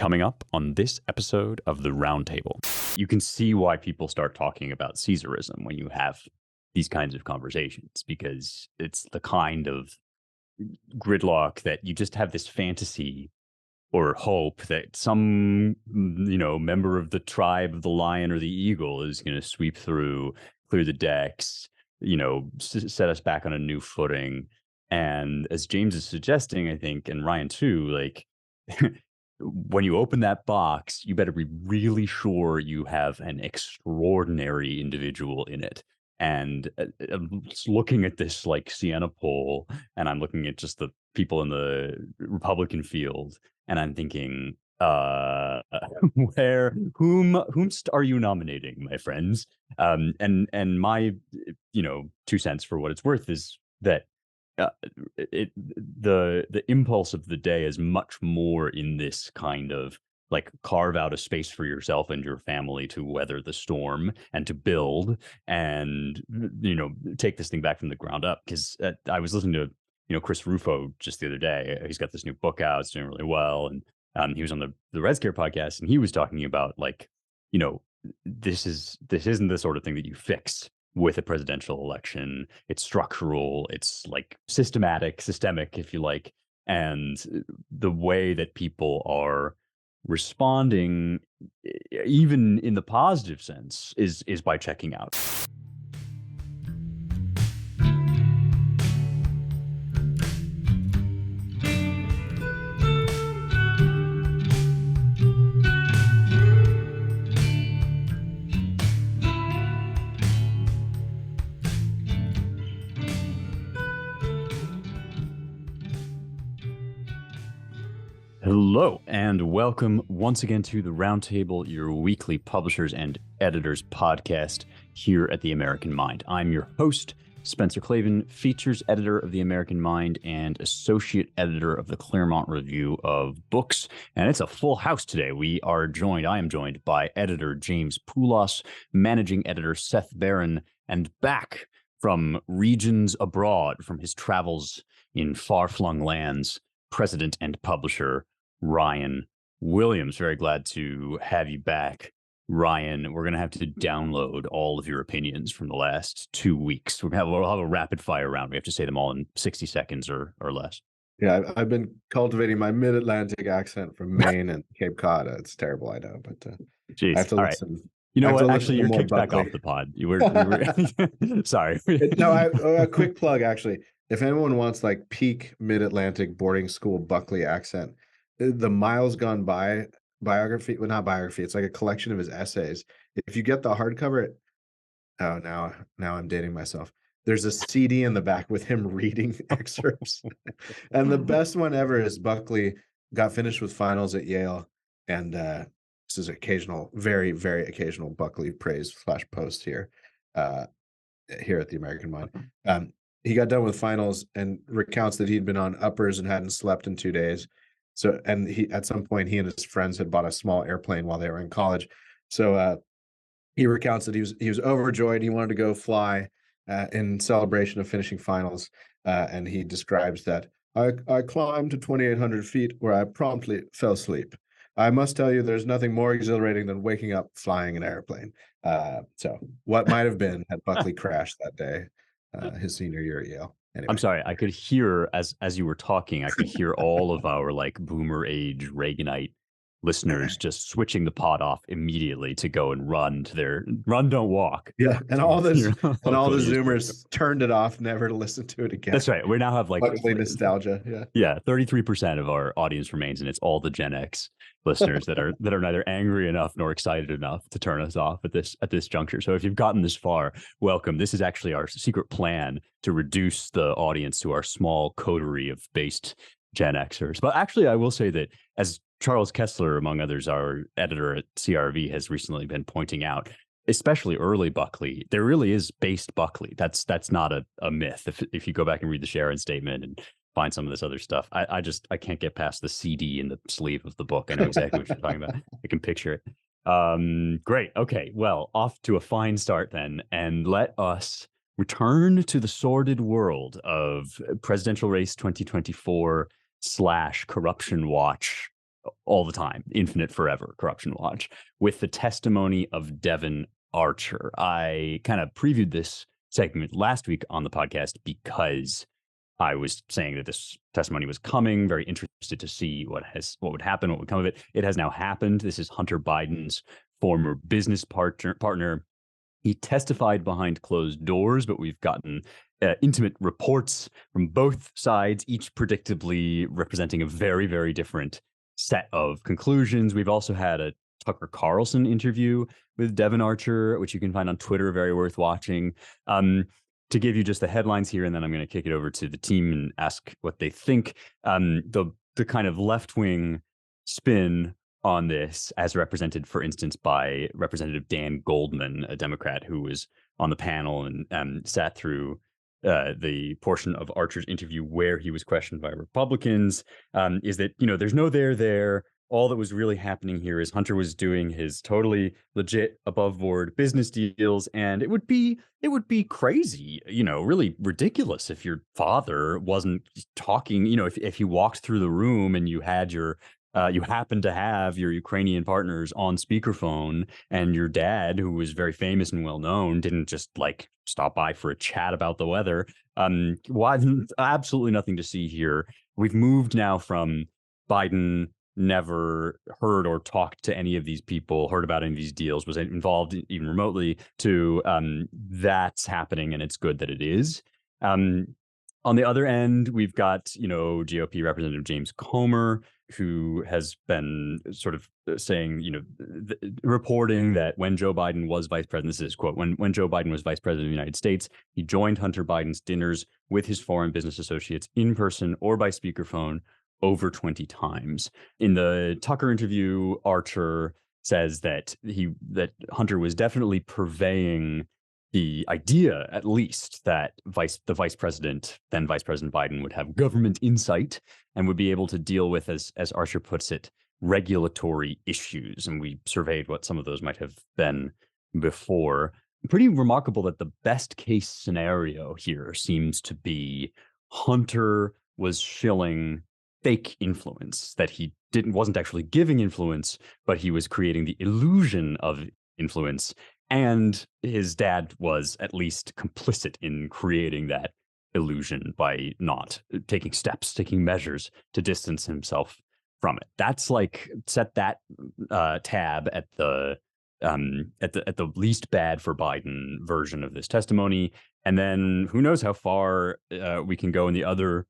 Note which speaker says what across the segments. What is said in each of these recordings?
Speaker 1: Coming up on this episode of the Roundtable, you can see why people start talking about Caesarism when you have these kinds of conversations, because it's the kind of gridlock that you just have this fantasy or hope that some, member of the tribe of the lion or the eagle is going to sweep through, clear the decks, set us back on a new footing. And as James is suggesting, I think, and Ryan too, like, when you open that box, you better be really sure you have an extraordinary individual in it. And I'm just looking at this like Siena poll, and I'm looking at just the people in the Republican field, and I'm thinking, whom are you nominating, my friends? And my, 2 cents for what it's worth is that the impulse of the day is much more in this kind of like carve out a space for yourself and your family to weather the storm and to build and take this thing back from the ground up. Because I was listening to Chris Rufo just the other day. He's got this new book out. It's doing really well, and he was on the Red Scare podcast, and he was talking about like, this isn't the sort of thing that you fix with a presidential election. It's structural, it's like systemic, if you like. And the way that people are responding, even in the positive sense, is by checking out. Hello, and welcome once again to the Roundtable, your weekly publishers and editors podcast here at the American Mind. I'm your host, Spencer Clavin, features editor of the American Mind and associate editor of the Claremont Review of Books. And it's a full house today. I am joined by editor James Poulos, managing editor Seth Barron, and back from regions abroad from his travels in far-flung lands, president and publisher Ryan Williams. Very glad to have you back, Ryan. We're going to have to download all of your opinions from the last 2 weeks. We'll have a rapid fire round. We have to say them all in 60 seconds or less.
Speaker 2: Yeah, I've been cultivating my mid-Atlantic accent from Maine and Cape Cod. It's terrible, I know, but
Speaker 1: Jeez.
Speaker 2: I have to
Speaker 1: all
Speaker 2: listen.
Speaker 1: Right. You know what? Actually, you're kicked
Speaker 2: Buckley.
Speaker 1: back off the pod. You were sorry.
Speaker 2: A quick plug, actually. If anyone wants like peak mid-Atlantic boarding school Buckley accent, the Miles Gone By biography, well, not biography, it's like a collection of his essays. If you get the hardcover, now I'm dating myself. There's a CD in the back with him reading excerpts. And the best one ever is Buckley got finished with finals at Yale. And this is occasional, very, very occasional Buckley praise / post here at the American Mind. He got done with finals and recounts that he'd been on uppers and hadn't slept in 2 days. So, and at some point, he and his friends had bought a small airplane while they were in college. So he recounts that he was overjoyed. He wanted to go fly in celebration of finishing finals. And he describes that I climbed to 2,800 feet where I promptly fell asleep. I must tell you, there's nothing more exhilarating than waking up flying an airplane. So what might have been had Buckley crashed that day, his senior year at Yale. Anyway.
Speaker 1: I'm sorry. I could hear as you were talking, I could hear all of our like boomer age Reaganite listeners just switching the pod off immediately to go and run to their run, don't walk.
Speaker 2: Yeah, and all the Zoomers turned it off, never to listen to it again.
Speaker 1: That's right. We now have like
Speaker 2: nostalgia.
Speaker 1: Yeah, 33% of our audience remains, and it's all the Gen X listeners that are neither angry enough nor excited enough to turn us off at this juncture. So if you've gotten this far, welcome. This is actually our secret plan to reduce the audience to our small coterie of based Gen Xers. But actually, I will say that as Charles Kessler, among others, our editor at CRV, has recently been pointing out, especially early Buckley, there really is based Buckley. That's not a myth. If you go back and read the Sharon statement and find some of this other stuff, I can't get past the CD in the sleeve of the book. I know exactly what you're talking about. I can picture it. Great. Okay. Well, off to a fine start then, and let us return to the sordid world of presidential race 2024 / corruption watch all the time, infinite forever, Corruption Watch, with the testimony of Devon Archer. I kind of previewed this segment last week on the podcast because I was saying that this testimony was coming, very interested to see what would happen, what would come of it. It has now happened. This is Hunter Biden's former business partner. He testified behind closed doors, but we've gotten intimate reports from both sides, each predictably representing a very, very different set of conclusions. We've also had a Tucker Carlson interview with Devon Archer, which you can find on Twitter, very worth watching. To give you just the headlines here, and then I'm going to kick it over to the team and ask what they think. The kind of left-wing spin on this, as represented, for instance, by Representative Dan Goldman, a Democrat who was on the panel and sat through the portion of Archer's interview where he was questioned by Republicans, is that, there's no there. All that was really happening here is Hunter was doing his totally legit above board business deals. And it would be crazy, really ridiculous if your father wasn't talking, if you walked through the room and you had you happened to have your Ukrainian partners on speakerphone, and your dad, who was very famous and well known, didn't just stop by for a chat about the weather. Absolutely nothing to see here. We've moved now from Biden never heard or talked to any of these people, heard about any of these deals, was involved even remotely, to that's happening, and it's good that it is. On the other end, we've got, GOP Representative James Comer, who has been sort of saying, reporting that when Joe Biden was vice president, this is his quote, when Joe Biden was vice president of the United States, he joined Hunter Biden's dinners with his foreign business associates in person or by speakerphone over 20 times. In the Tucker interview, Archer says that Hunter was definitely purveying the idea, at least, that the vice president Biden, would have government insight and would be able to deal with, as Archer puts it, regulatory issues. And we surveyed what some of those might have been before. Pretty remarkable that the best case scenario here seems to be Hunter was shilling fake influence, that he wasn't actually giving influence, but he was creating the illusion of influence. And his dad was at least complicit in creating that illusion by not taking measures to distance himself from it. That's set that tab at the least bad for Biden version of this testimony. And then who knows how far we can go in the other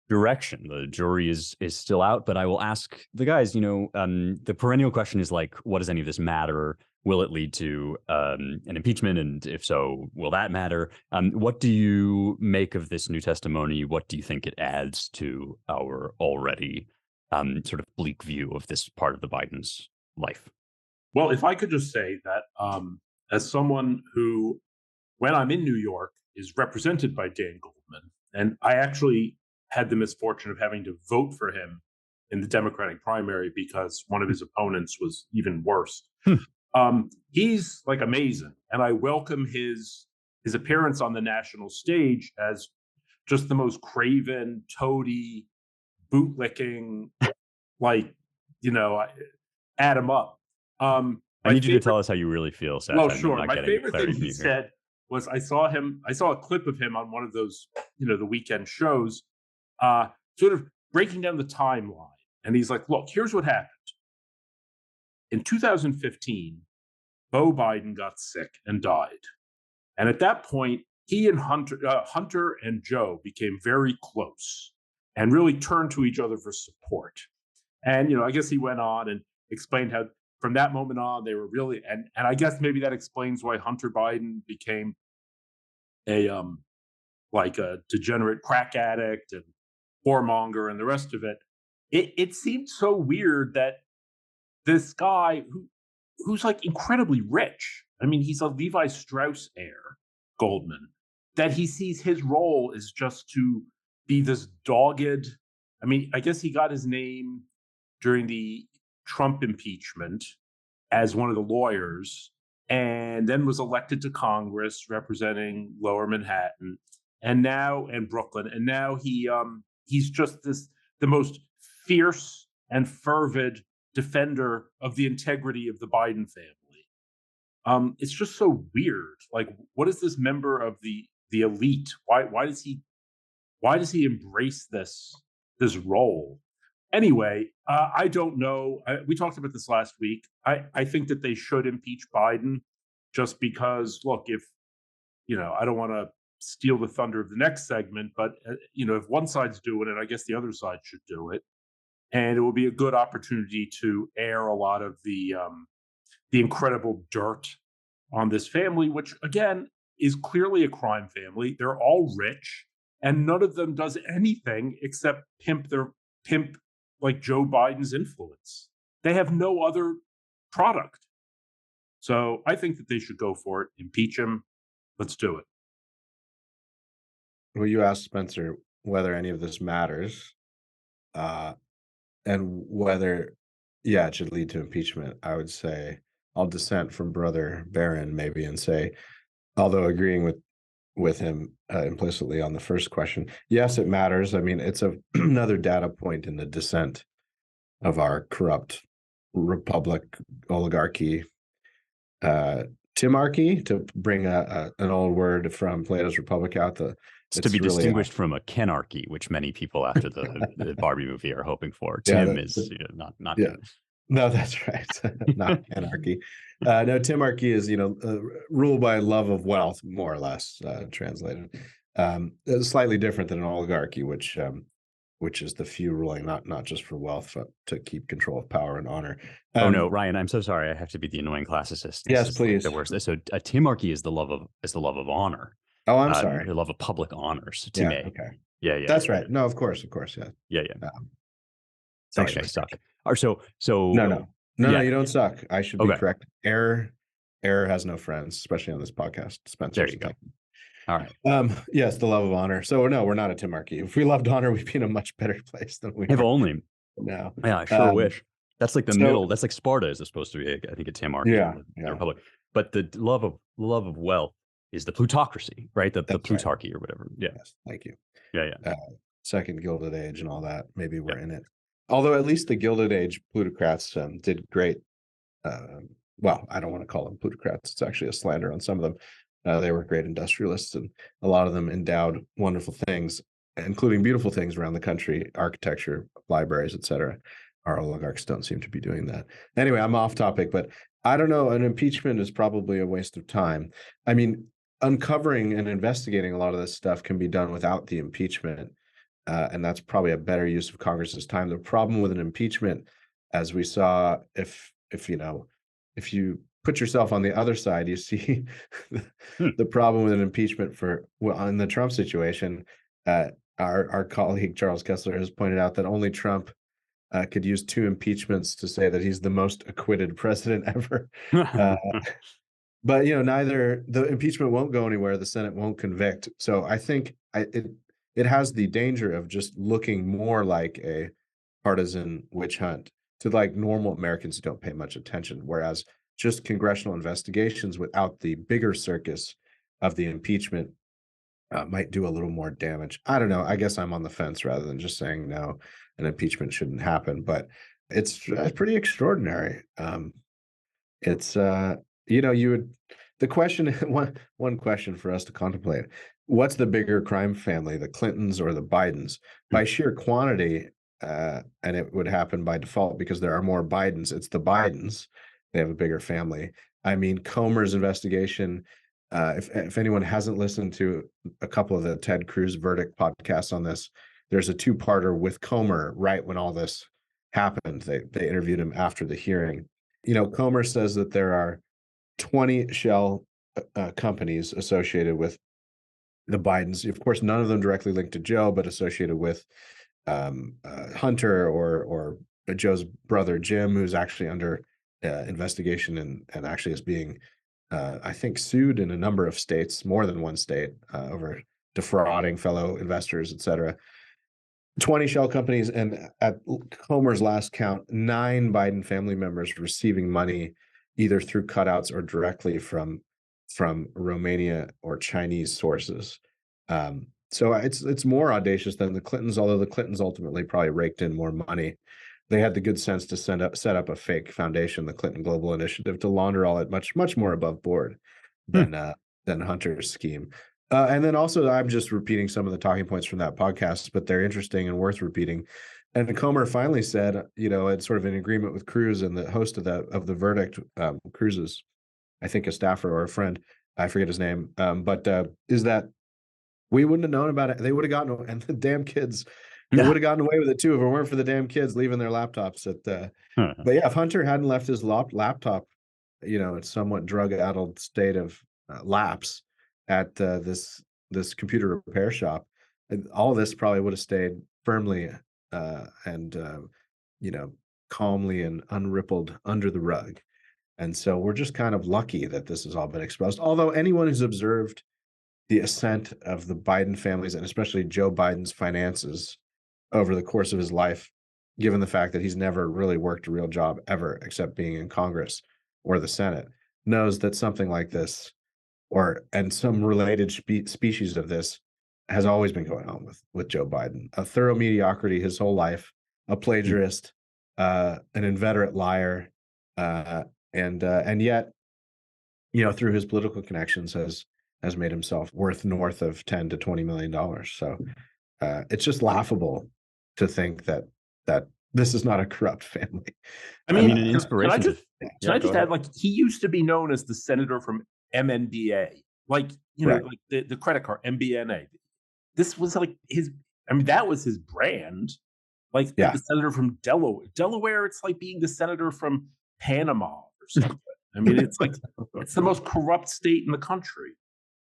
Speaker 1: direction. The jury is still out, but I will ask the guys, the perennial question is what does any of this matter? Will it lead to an impeachment? And if so, will that matter? What do you make of this new testimony? What do you think it adds to our already sort of bleak view of this part of the Biden's life?
Speaker 3: Well, if I could just say that as someone who, when I'm in New York, is represented by Dan Goldman, and I actually had the misfortune of having to vote for him in the Democratic primary because one of his opponents was even worse. He's amazing, and I welcome his appearance on the national stage as just the most craven, toady, bootlicking, add him up. I
Speaker 1: need you to tell us how you really feel, Seth.
Speaker 3: Oh, sure. My favorite thing he said was I saw a clip of him on one of those, the weekend shows, sort of breaking down the timeline. And he's like, look, here's what happened. In 2015, Beau Biden got sick and died. And at that point, he and Hunter and Joe became very close and really turned to each other for support. And, I guess he went on and explained how from that moment on, they were really, and I guess maybe that explains why Hunter Biden became a degenerate crack addict and whoremonger and the rest of it. It seemed so weird that this guy who's incredibly rich, I mean, he's a Levi Strauss heir, Goldman, that he sees his role is just to be this dogged, I mean, I guess he got his name during the Trump impeachment as one of the lawyers, and then was elected to Congress representing Lower Manhattan and Brooklyn. And now he's just the most fierce and fervid defender of the integrity of the Biden family. It's just so weird. Like, what is this member of the elite? Why does he embrace this role? Anyway, I don't know. We talked about this last week. I think that they should impeach Biden, just because, look, if I don't want to steal the thunder of the next segment, but if one side's doing it, I guess the other side should do it, and it will be a good opportunity to air a lot of the incredible dirt on this family, which again is clearly a crime family. They're all rich, and none of them does anything except pimp like Joe Biden's influence. They have no other product. So I think that they should go for it, impeach him. Let's do it.
Speaker 2: Well, you asked Spencer whether any of this matters, and whether, it should lead to impeachment. I would say I'll dissent from Brother Barron maybe and say, although agreeing with him implicitly on the first question, yes, it matters. I mean, it's another data point in the descent of our corrupt republic oligarchy, timarchy, to bring an old word from Plato's Republic out.
Speaker 1: It's to be really distinguished from a kenarchy, which many people after the Barbie movie are hoping for. Tim is not.
Speaker 2: Yeah. No, that's right. Not anarchy. No, timarchy is ruled by love of wealth, more or less, translated. Slightly different than an oligarchy, which is the few ruling not just for wealth, but to keep control of power and honor.
Speaker 1: Oh no, Ryan, I'm so sorry. I have to be the annoying classicist.
Speaker 2: Yes, please.
Speaker 1: Like the worst. So a timarchy is the love of honor.
Speaker 2: Oh, I'm sorry.
Speaker 1: The love of public honors.
Speaker 2: Okay.
Speaker 1: Yeah.
Speaker 2: That's right. No, of course. Yeah.
Speaker 1: Yeah.
Speaker 2: Thanks
Speaker 1: I
Speaker 2: for
Speaker 1: suck. Or so.
Speaker 2: No, you don't suck. I should be correct. Error has no friends, especially on this podcast. Spencer.
Speaker 1: There you go. All right.
Speaker 2: Yes, the love of honor. So no, we're not a timarchy. If we loved honor, we'd be in a much better place than we
Speaker 1: have
Speaker 2: are
Speaker 1: only
Speaker 2: now.
Speaker 1: Yeah, I sure wish. That's like the middle. That's like Sparta is supposed to be, I think, a timarchy in the Republic. But the love of wealth is the plutocracy, right? The plutarchy, right, or whatever. Yeah. Yes,
Speaker 2: thank you.
Speaker 1: Yeah.
Speaker 2: Second Gilded Age and all that. Maybe we're in it. Although at least the Gilded Age plutocrats did great. Well, I don't want to call them plutocrats. It's actually a slander on some of them. They were great industrialists, and a lot of them endowed wonderful things, including beautiful things around the country, architecture, libraries, etc. Our oligarchs don't seem to be doing that. Anyway, I'm off topic, but I don't know. An impeachment is probably a waste of time. I mean, uncovering and investigating a lot of this stuff can be done without the impeachment, and that's probably a better use of Congress's time. The problem with an impeachment, as we saw, if you put yourself on the other side, you see the problem with an impeachment in the Trump situation. Our colleague Charles Kessler has pointed out that only Trump could use 2 impeachments to say that he's the most acquitted president ever. But neither the impeachment won't go anywhere. The Senate won't convict. So I think it has the danger of just looking more like a partisan witch hunt to like normal Americans who don't pay much attention. Whereas just congressional investigations without the bigger circus of the impeachment might do a little more damage. I don't know. I guess I'm on the fence rather than just saying no, an impeachment shouldn't happen. But it's pretty extraordinary. It's the question, one question for us to contemplate: what's the bigger crime family, the Clintons or the Bidens? By sheer quantity, and it would happen by default because there are more Bidens. It's the Bidens. They have a bigger family. I mean, Comer's investigation. If anyone hasn't listened to a couple of the Ted Cruz verdict podcasts on this, there's a 2-parter with Comer right when all this happened. They interviewed him after the hearing. Comer says that there are 20 shell companies associated with the Bidens. Of course, none of them directly linked to Joe, but associated with Hunter or Joe's brother Jim, who's actually under investigation and actually is being, I think, sued in a number of states, more than one state, over defrauding fellow investors, et cetera. 20 shell companies, and at Comer's last count, 9 Biden family members receiving money either through cutouts or directly from Romania or Chinese sources. So it's more audacious than the Clintons, although the Clintons ultimately probably raked in more money they had the good sense to set up a fake foundation, the Clinton Global Initiative, to launder all that much more above board than Hunter's scheme. And then also, I'm just repeating some of the talking points from that podcast, but they're interesting and worth repeating. And Comer finally said, it's sort of in agreement with Cruz and the host of the verdict. Cruz's, I think, a staffer or a friend, I forget his name, but is that we wouldn't have known about it. They would have gotten, and the damn kids, they would have gotten away with it too if it weren't for the damn kids leaving their laptops at the. But yeah, if Hunter hadn't left his laptop, in somewhat drug-addled state of lapse at this computer repair shop, all this probably would have stayed firmly and calmly and unrippled under the rug. And so we're just kind of lucky that this has all been exposed. Although anyone who's observed the ascent of the Biden families, and especially Joe Biden's finances over the course of his life, given the fact that he's never really worked a real job ever except being in Congress or the Senate, knows that something like this and some related species of this has always been going on with Joe Biden. A thorough mediocrity his whole life, a plagiarist, an inveterate liar, and yet, through his political connections has made himself worth north of $10 to $20 million. So it's just laughable to think that this is not a corrupt family.
Speaker 1: I mean, an inspiration.
Speaker 3: Can I just add, he used to be known as the senator from MNBA, like the credit card MBNA. This was like that was his brand. The senator from Delaware. Delaware, it's like being the senator from Panama or something. It's like it's the most corrupt state in the country.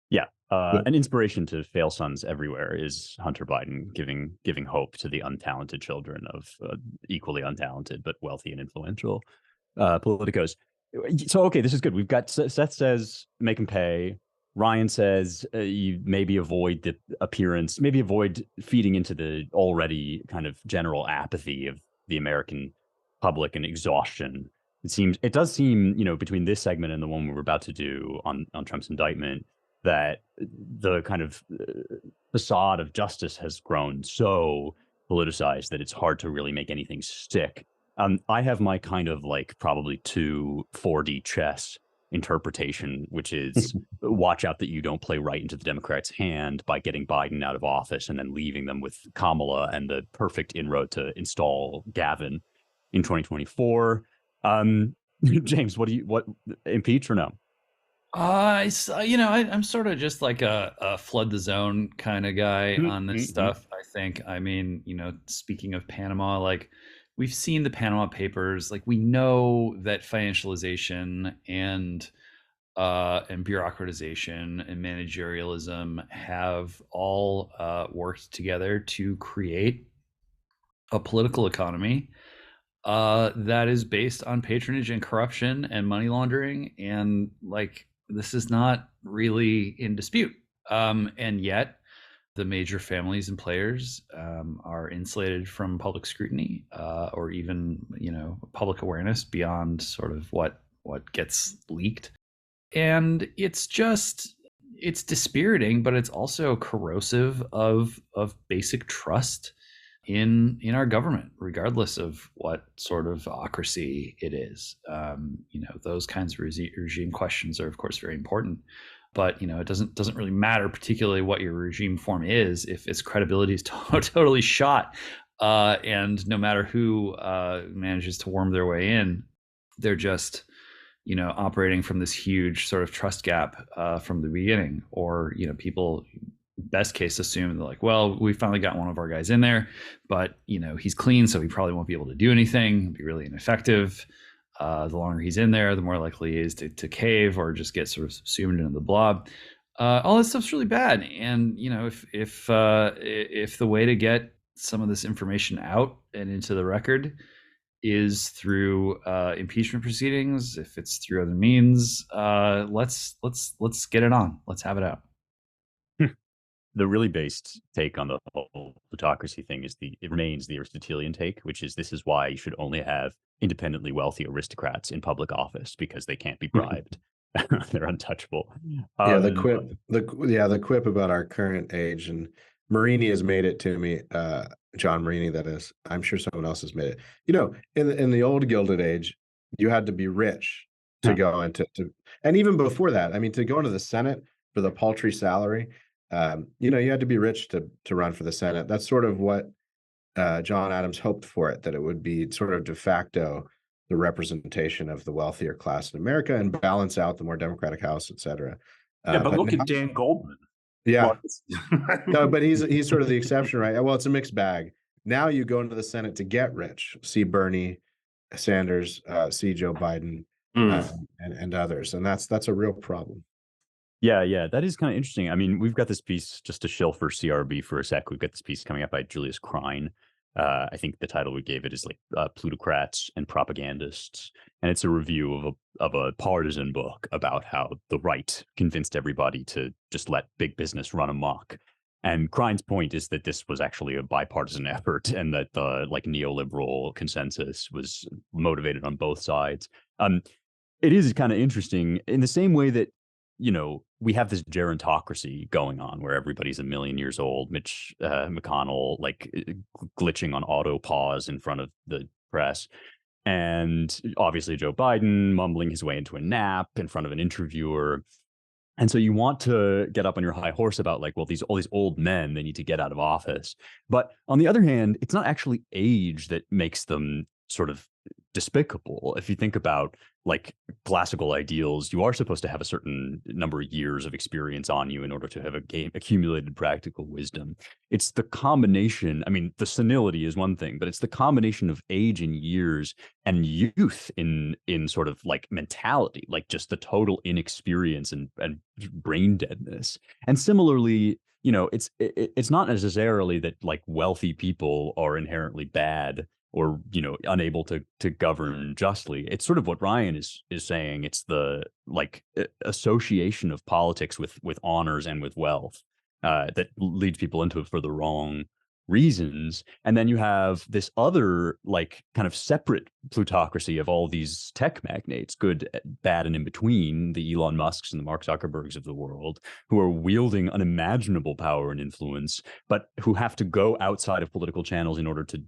Speaker 1: Yeah. An inspiration to fail sons everywhere is Hunter Biden giving hope to the untalented children of equally untalented but wealthy and influential politicos. So, okay, this is good. We've got Seth says make him pay. Ryan says you maybe avoid the appearance, maybe avoid feeding into the already kind of general apathy of the American public and exhaustion. It does seem, between this segment and the one we're about to do on Trump's indictment, that the kind of facade of justice has grown so politicized that it's hard to really make anything stick. I have my kind of probably 4D chess interpretation, which is watch out that you don't play right into the Democrats' hand by getting Biden out of office and then leaving them with Kamala and the perfect inroad to install Gavin in 2024. James, what impeach or no?
Speaker 4: I'm sort of just like a flood the zone kind of guy on this stuff. I think, speaking of Panama, we've seen the Panama Papers. We know that financialization and bureaucratization and managerialism have all worked together to create a political economy that is based on patronage and corruption and money laundering. And this is not really in dispute. And yet the major families and players are insulated from public scrutiny or even, public awareness beyond sort of what gets leaked. And it's dispiriting, but it's also corrosive of basic trust in our government, regardless of what sort of ocracy it is. Those kinds of regime questions are, of course, very important. But it doesn't really matter particularly what your regime form is if its credibility is totally shot. And no matter who manages to worm their way in, they're just operating from this huge sort of trust gap from the beginning. Or people, best case, assume they're well, we finally got one of our guys in there, but he's clean, so he probably won't be able to do anything. Be really ineffective. The longer he's in there, the more likely he is to cave or just get sort of subsumed into the blob. All that stuff's really bad. And if the way to get some of this information out and into the record is through impeachment proceedings, if it's through other means, let's get it on. Let's have it out.
Speaker 1: The really based take on the whole plutocracy thing it remains the Aristotelian take, which is this is why you should only have independently wealthy aristocrats in public office because they can't be bribed. They're untouchable.
Speaker 2: The quip about our current age and Marini has made it to me. John Marini, that is. I'm sure someone else has made it. In the old Gilded Age, you had to be rich to go into and even before that, I mean, to go into the Senate for the paltry salary, you had to be rich to run for the Senate. That's sort of what John Adams hoped for it, that it would be sort of de facto the representation of the wealthier class in America and balance out the more democratic House, et cetera.
Speaker 3: But look at Dan Goldman.
Speaker 2: Yeah. No, but he's sort of the exception, right? Well, it's a mixed bag. Now you go into the Senate to get rich. See Bernie Sanders, see Joe Biden, and others, and that's a real problem.
Speaker 1: Yeah, that is kind of interesting. I mean, we've got this piece, just to shill for CRB for a sec. We've got this piece coming up by Julius Krein. I think the title we gave it is like Plutocrats and Propagandists, and it's a review of a partisan book about how the right convinced everybody to just let big business run amok. And Krein's point is that this was actually a bipartisan effort, and that the neoliberal consensus was motivated on both sides. It is kind of interesting in the same way that we have this gerontocracy going on where everybody's a million years old. Mitch McConnell glitching on auto pause in front of the press, and obviously Joe Biden mumbling his way into a nap in front of an interviewer. And so you want to get up on your high horse about all these old men, they need to get out of office. But on the other hand, it's not actually age that makes them sort of despicable. If you think about classical ideals, you are supposed to have a certain number of years of experience on you in order to have accumulated practical wisdom. It's the combination. I mean, the senility is one thing, but it's the combination of age and years and youth in sort of mentality, just the total inexperience and brain deadness. And similarly, it's not necessarily that wealthy people are inherently bad or unable to govern justly. It's sort of what Ryan is saying. It's the association of politics with honors and with wealth that leads people into it for the wrong reasons. And then you have this other kind of separate plutocracy of all these tech magnates, good, bad, and in between, the Elon Musks and the Mark Zuckerbergs of the world, who are wielding unimaginable power and influence, but who have to go outside of political channels in order to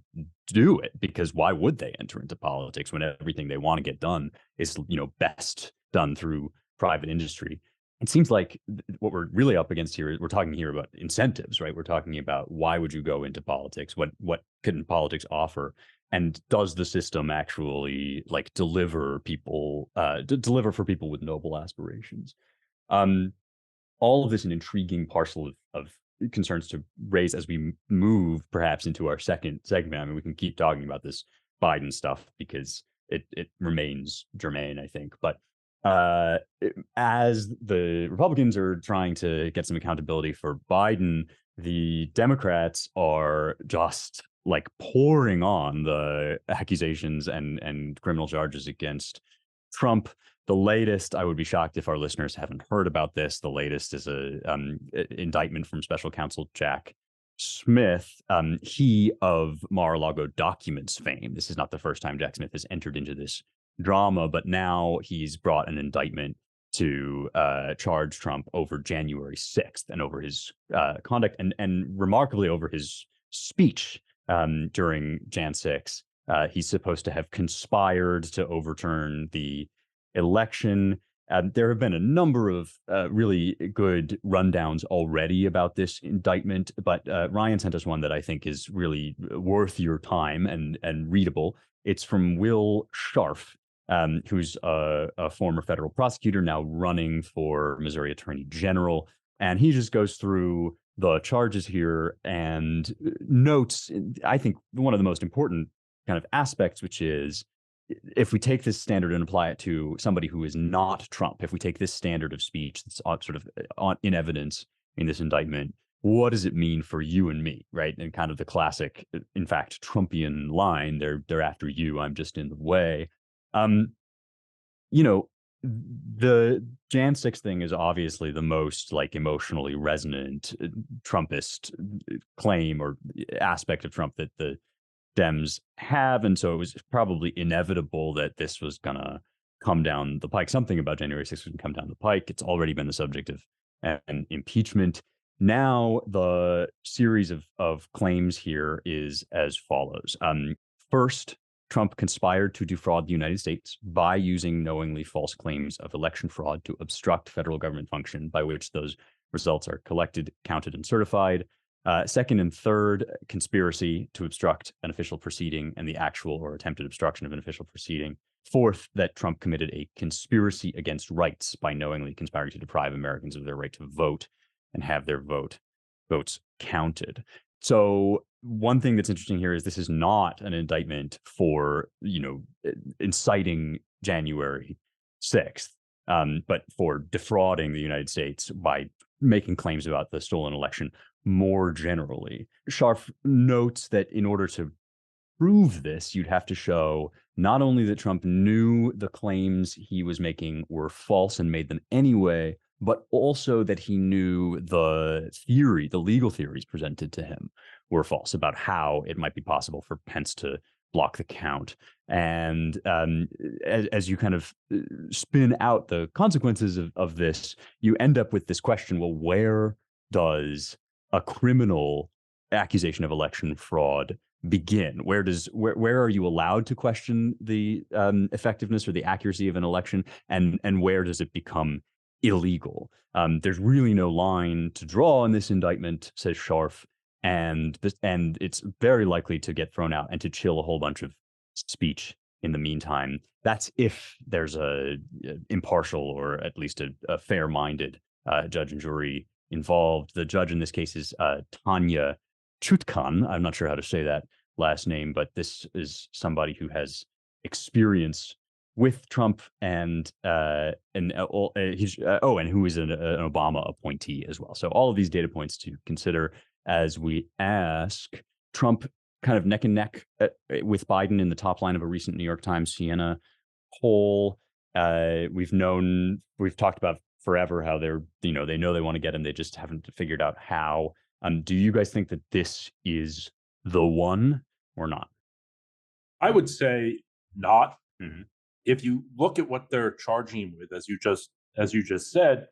Speaker 1: do it, because why would they enter into politics when everything they want to get done is best done through private industry? It seems like what we're really up against here is we're talking here about incentives, right? We're talking about why would you go into politics? What can politics offer? And does the system actually deliver for people with noble aspirations? All of this an intriguing parcel of concerns to raise as we move perhaps into our second segment. I mean, we can keep talking about this Biden stuff because it remains germane, I think. But as the Republicans are trying to get some accountability for Biden, the Democrats are just pouring on the accusations and criminal charges against Trump. The latest, I would be shocked if our listeners haven't heard about this. The latest is a indictment from Special Counsel Jack Smith, he of Mar-a-Lago documents fame. This is not the first time Jack Smith has entered into this drama, but now he's brought an indictment to charge Trump over January 6th and over his conduct and remarkably over his speech during Jan 6. He's supposed to have conspired to overturn the election. There have been a number of really good rundowns already about this indictment, but Ryan sent us one that I think is really worth your time and readable. It's from Will Scharf, who's a former federal prosecutor now running for Missouri Attorney General. And he just goes through the charges here and notes, I think, one of the most important kind of aspects, which is, if we take this standard and apply it to somebody who is not Trump, if we take this standard of speech that's sort of in evidence in this indictment, what does it mean for you and me, right? And kind of the classic, in fact, Trumpian line, they're after you, I'm just in the way. The Jan 6 thing is obviously the most emotionally resonant Trumpist claim or aspect of Trump that the Dems have, and so it was probably inevitable that this was gonna come down the pike. Something about January 6th was gonna come down the pike. It's already been the subject of an impeachment. Now, the series of claims here is as follows. First, Trump conspired to defraud the United States by using knowingly false claims of election fraud to obstruct federal government function by which those results are collected, counted, and certified. Second and third, conspiracy to obstruct an official proceeding and the actual or attempted obstruction of an official proceeding. Fourth, that Trump committed a conspiracy against rights by knowingly conspiring to deprive Americans of their right to vote and have their votes counted. So one thing that's interesting here is this is not an indictment for, inciting January 6th, but for defrauding the United States by making claims about the stolen election more generally. Scharf notes that in order to prove this, you'd have to show not only that Trump knew the claims he was making were false and made them anyway, but also that he knew the legal theories presented to him were false about how it might be possible for Pence to block the count. And as you kind of spin out the consequences of this, you end up with this question, well, where does a criminal accusation of election fraud begin? Where are you allowed to question the effectiveness or the accuracy of an election, and where does it become illegal? There's really no line to draw in this indictment, says Scharf, and it's very likely to get thrown out and to chill a whole bunch of speech in the meantime. That's if there's a impartial or at least a fair-minded judge and jury involved. The judge in this case is Tanya Chutkan. I'm not sure how to say that last name, but this is somebody who has experience with Trump and who is an Obama appointee as well. So all of these data points to consider as we ask. Trump kind of neck and neck with Biden in the top line of a recent New York Times Siena poll. We've talked about forever how they know they want to get him, they just haven't figured out how. Do you guys think that this is the one or not?
Speaker 3: I would say not.
Speaker 1: Mm-hmm.
Speaker 3: If you look at what they're charging him with, as you just said,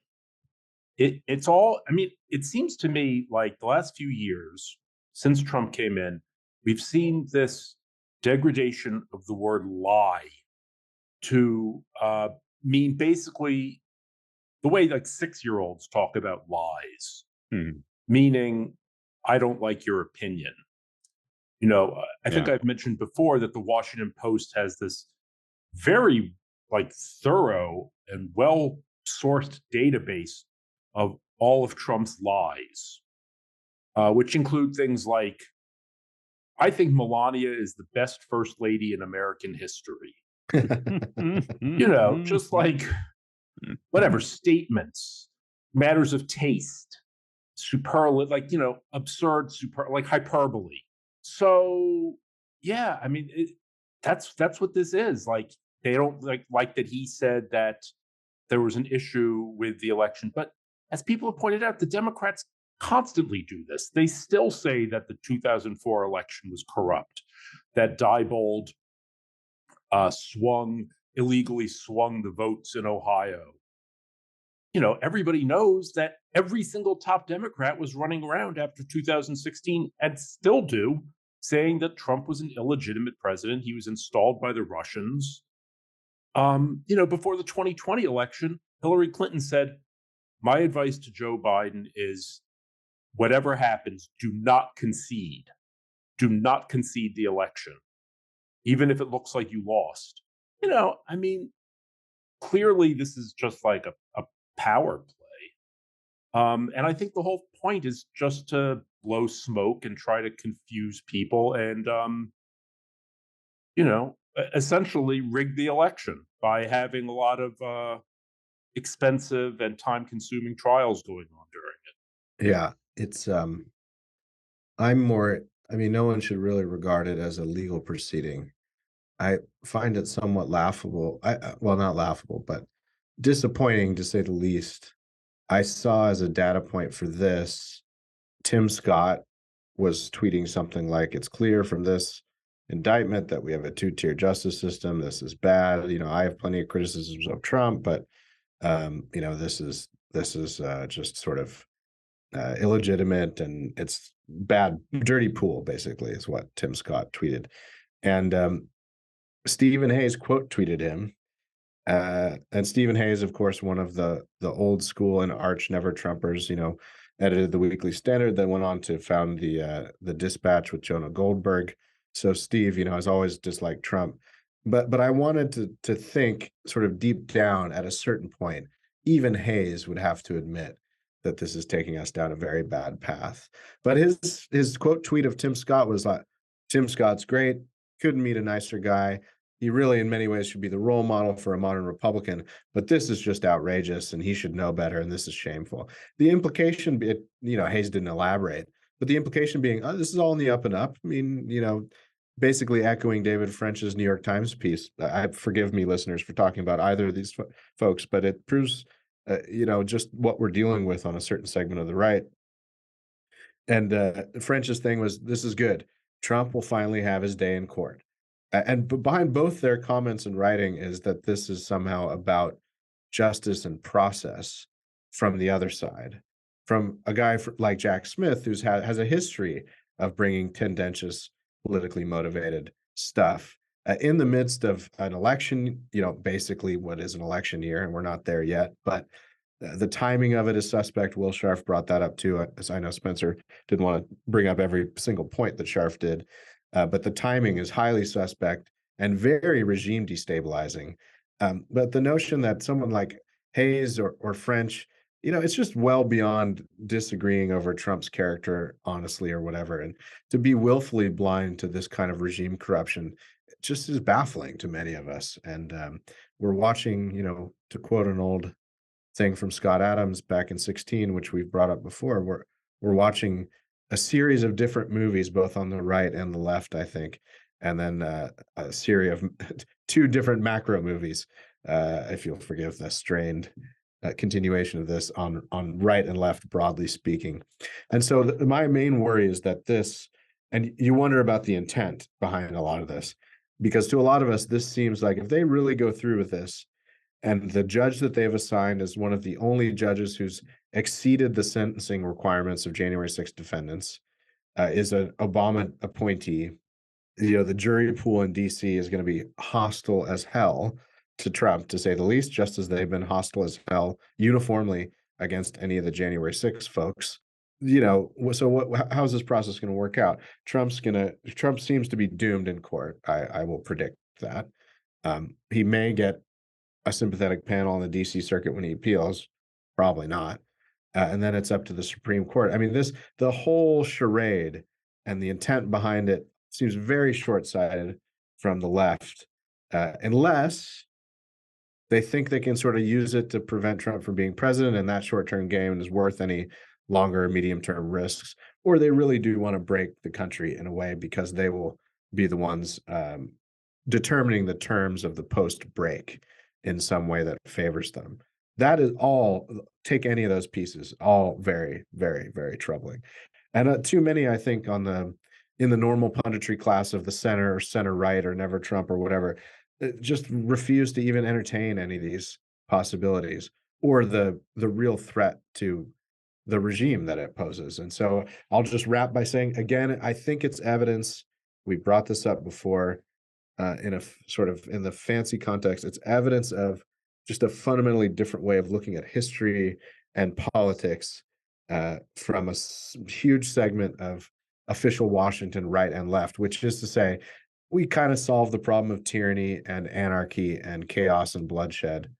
Speaker 3: it's all. I mean, it seems to me like the last few years since Trump came in, we've seen this degradation of the word lie to mean basically the way like 6-year-olds talk about lies, meaning I don't like your opinion. I think I've mentioned before that the Washington Post has this very thorough and well-sourced database of all of Trump's lies, which include things like, I think Melania is the best first lady in American history. Just like whatever, statements, matters of taste, superlative, absurd, hyperbole. So, yeah, I mean, that's what this is. Like, they don't like that he said that there was an issue with the election. But as people have pointed out, the Democrats constantly do this. They still say that the 2004 election was corrupt, that Diebold illegally swung the votes in Ohio. Everybody knows that every single top Democrat was running around after 2016 and still do, saying that Trump was an illegitimate president. He was installed by the Russians. Before the 2020 election, Hillary Clinton said, my advice to Joe Biden is whatever happens, do not concede. Do not concede the election, even if it looks like you lost. I mean, clearly this is just like a power play. And I think the whole point is just to blow smoke and try to confuse people and, essentially rig the election by having a lot of expensive and time-consuming trials going on during it.
Speaker 2: Yeah, it's no one should really regard it as a legal proceeding. I find it somewhat laughable. Not laughable, but disappointing to say the least. I saw as a data point for this, Tim Scott was tweeting something like, it's clear from this indictment that we have a two-tier justice system. This is bad. I have plenty of criticisms of Trump, but this is just sort of illegitimate, and it's bad, dirty pool, basically, is what Tim Scott tweeted. And Stephen Hayes quote tweeted him. And Stephen Hayes, of course, one of the old school and arch never Trumpers, edited the Weekly Standard, then went on to found the Dispatch with Jonah Goldberg. So Steve, has always disliked Trump. But I wanted to think sort of deep down at a certain point, even Hayes would have to admit that this is taking us down a very bad path. But his quote tweet of Tim Scott was like, Tim Scott's great, couldn't meet a nicer guy. He really, in many ways, should be the role model for a modern Republican, but this is just outrageous and he should know better, and this is shameful. The implication, Hayes didn't elaborate, but the implication being, this is all in the up and up. I mean, basically echoing David French's New York Times piece. Forgive me, listeners, for talking about either of these folks, but it proves, just what we're dealing with on a certain segment of the right. And French's thing was, this is good. Trump will finally have his day in court. And behind both their comments and writing is that this is somehow about justice and process from the other side, from a guy like Jack Smith, who has a history of bringing tendentious, politically motivated stuff in the midst of an election, basically what is an election year, and we're not there yet, but the timing of it is suspect. Will Scharf brought that up too, as I know Spencer didn't want to bring up every single point that Scharf did. But the timing is highly suspect and very regime destabilizing. But the notion that someone like Hayes or French, it's just well beyond disagreeing over Trump's character, honestly, or whatever. And to be willfully blind to this kind of regime corruption just is baffling to many of us. And we're watching, to quote an old thing from Scott Adams back in 2016, which we've brought up before, we're watching a series of different movies, both on the right and the left, I think, and then a series of two different macro movies, if you'll forgive the strained continuation of this on right and left, broadly speaking. And so my main worry is that and you wonder about the intent behind a lot of this, because to a lot of us, this seems like if they really go through with this, and the judge that they've assigned is one of the only judges who's exceeded the sentencing requirements of January 6th defendants, is an Obama appointee. The jury pool in DC is going to be hostile as hell to Trump, to say the least, just as they've been hostile as hell uniformly against any of the January 6th folks. So how's this process going to work out? Trump seems to be doomed in court. I will predict that. He may get a sympathetic panel on the DC circuit when he appeals, probably not. And then it's up to the Supreme Court. I mean, the whole charade and the intent behind it seems very short-sighted from the left, unless they think they can sort of use it to prevent Trump from being president, and that short-term game is worth any longer or medium-term risks, or they really do want to break the country in a way because they will be the ones determining the terms of the post-break in some way that favors them. That is all, take any of those pieces, all very, very, very troubling. And too many, I think, in the normal punditry class of the center or center right or never Trump or whatever, just refuse to even entertain any of these possibilities or the real threat to the regime that it poses. And so I'll just wrap by saying, again, I think it's evidence. We brought this up before. In a sort of in the fancy context, it's evidence of just a fundamentally different way of looking at history and politics from a huge segment of official Washington right and left, which is to say, we kind of solve the problem of tyranny and anarchy and chaos and bloodshed,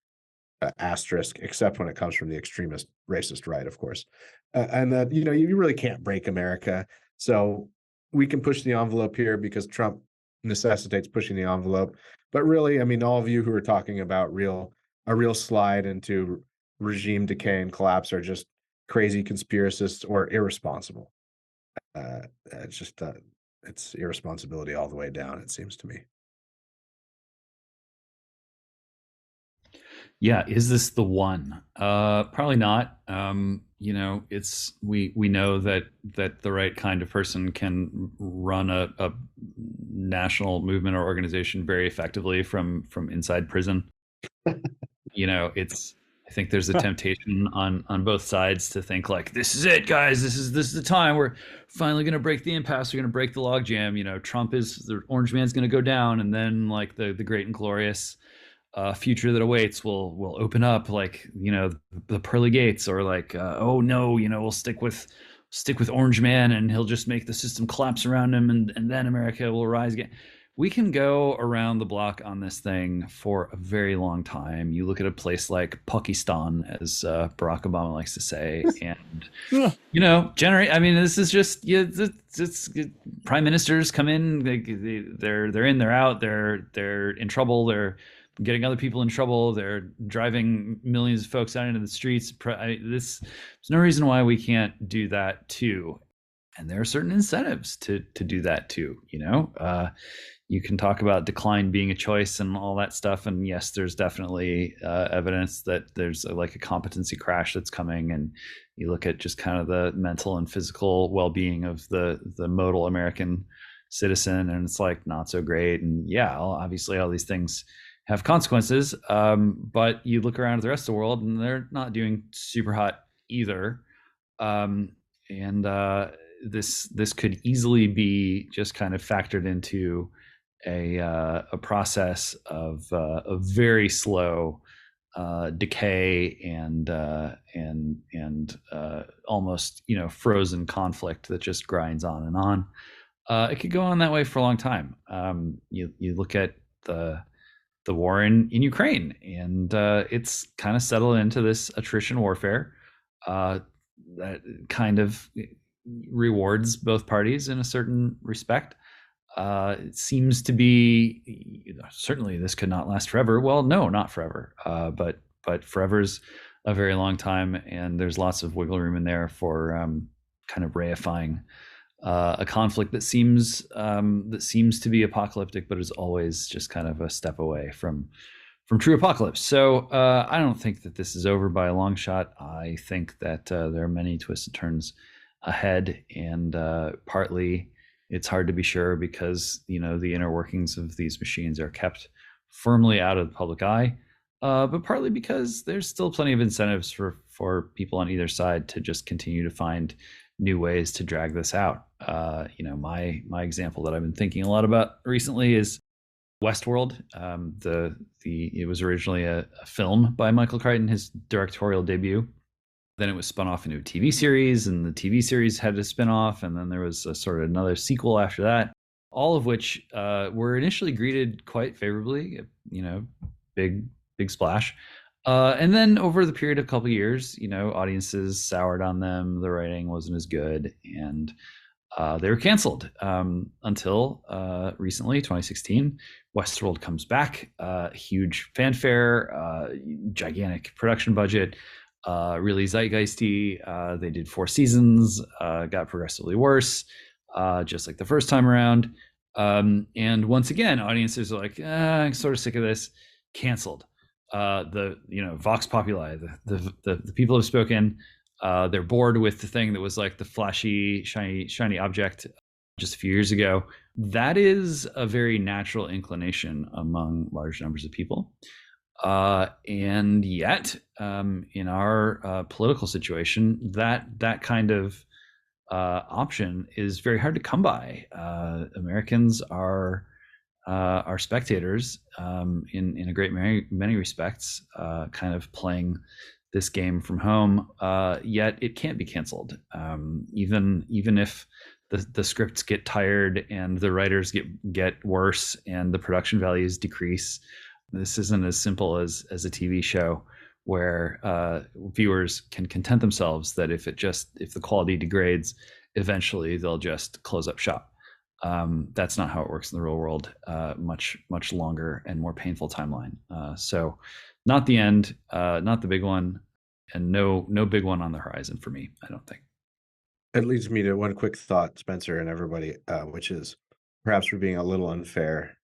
Speaker 2: asterisk, except when it comes from the extremist racist right, of course. And that, you really can't break America. So we can push the envelope here because Trump necessitates pushing the envelope. But really, I mean, all of you who are talking about a real slide into regime decay and collapse are just crazy conspiracists or irresponsible. It's irresponsibility all the way down, it seems to me.
Speaker 4: Yeah, is this the one? Probably not. It's we know that the right kind of person can run a national movement or organization very effectively from inside prison. It's I think there's a temptation on both sides to think like, this is it, guys. This is the time. We're finally going to break the impasse. We're going to break the logjam. You know, the orange man's going to go down, and then like the great and glorious future that awaits will open up, like, you know, the pearly gates, or like, oh no, you know, we'll stick with Orange Man, and he'll just make the system collapse around him, and then America will rise again. We can go around the block on this thing for a very long time. You look at a place like Pakistan, as Barack Obama likes to say, and you know, I mean, this is just, it's prime ministers come in, they're in, they're out, they're in trouble, they're getting other people in trouble, they're driving millions of folks out into the streets. There's no reason why we can't do that too, and there are certain incentives to do that too. You know. You can talk about decline being a choice and all that stuff. And yes, there's definitely evidence that there's like a competency crash that's coming. And you look at just kind of the mental and physical well-being of the modal American citizen, and it's like not so great. And yeah, obviously all these things have consequences. But you look around at the rest of the world and they're not doing super hot either. This could easily be just kind of factored into a process of very slow decay and almost, you know, frozen conflict that just grinds on and on. It could go on that way for a long time. You look at the war in Ukraine, and it's kind of settled into this attrition warfare that kind of rewards both parties in a certain respect. It seems to be, certainly this could not last forever. Well, no, not forever. But forever's a very long time, and there's lots of wiggle room in there for kind of reifying a conflict that seems to be apocalyptic, but is always just kind of a step away from true apocalypse. So I don't think that this is over by a long shot. I think that there are many twists and turns ahead, and partly it's hard to be sure because, you know, the inner workings of these machines are kept firmly out of the public eye, but partly because there's still plenty of incentives for people on either side to just continue to find new ways to drag this out. You know, my example that I've been thinking a lot about recently is Westworld. It was originally a film by Michael Crichton, his directorial debut. Then it was spun off into a TV series, and the TV series had a spin-off, and then there was a sort of another sequel after that, all of which were initially greeted quite favorably, you know, big splash. And then over the period of a couple of years, you know, audiences soured on them, the writing wasn't as good, and they were canceled until recently, 2016. Westworld comes back, huge fanfare, gigantic production budget, really zeitgeisty. They did 4 seasons, got progressively worse, just like the first time around. And once again, audiences are like, I'm sort of sick of this, canceled. Vox populi, the people have spoken. They're bored with the thing that was like the flashy, shiny object just a few years ago. That is a very natural inclination among large numbers of people. And yet, in our political situation, that kind of option is very hard to come by. Americans are spectators in a great many respects, kind of playing this game from home. Yet it can't be canceled, even if the scripts get tired and the writers get worse and the production values decrease. This isn't as simple as a TV show where viewers can content themselves that if the quality degrades, eventually they'll just close up shop. That's not how it works in the real world. Much longer and more painful timeline. So not the end, not the big one, and no big one on the horizon for me, I don't think.
Speaker 2: It leads me to one quick thought, Spencer and everybody, which is perhaps we're being a little unfair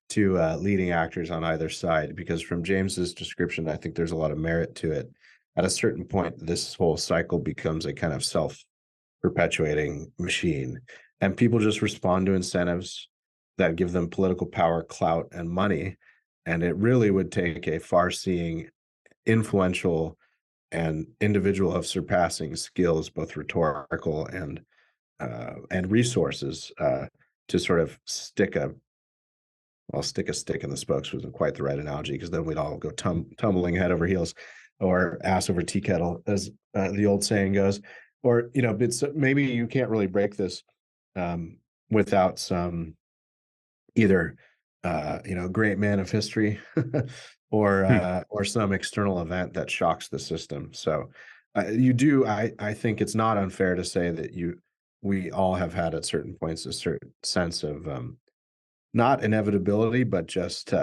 Speaker 2: to leading actors on either side, because from James's description, I think there's a lot of merit to it. At a certain point, this whole cycle becomes a kind of self-perpetuating machine, and people just respond to incentives that give them political power, clout, and money. And it really would take a far-seeing influential and individual of surpassing skills, both rhetorical and resources, to sort of stick a stick in the spokes wasn't quite the right analogy, because then we'd all go tumbling head over heels, or ass over tea kettle, as the old saying goes. Or but maybe you can't really break this without some either great man of history or some external event that shocks the system. So I think it's not unfair to say that we all have had at certain points a certain sense of not inevitability, but just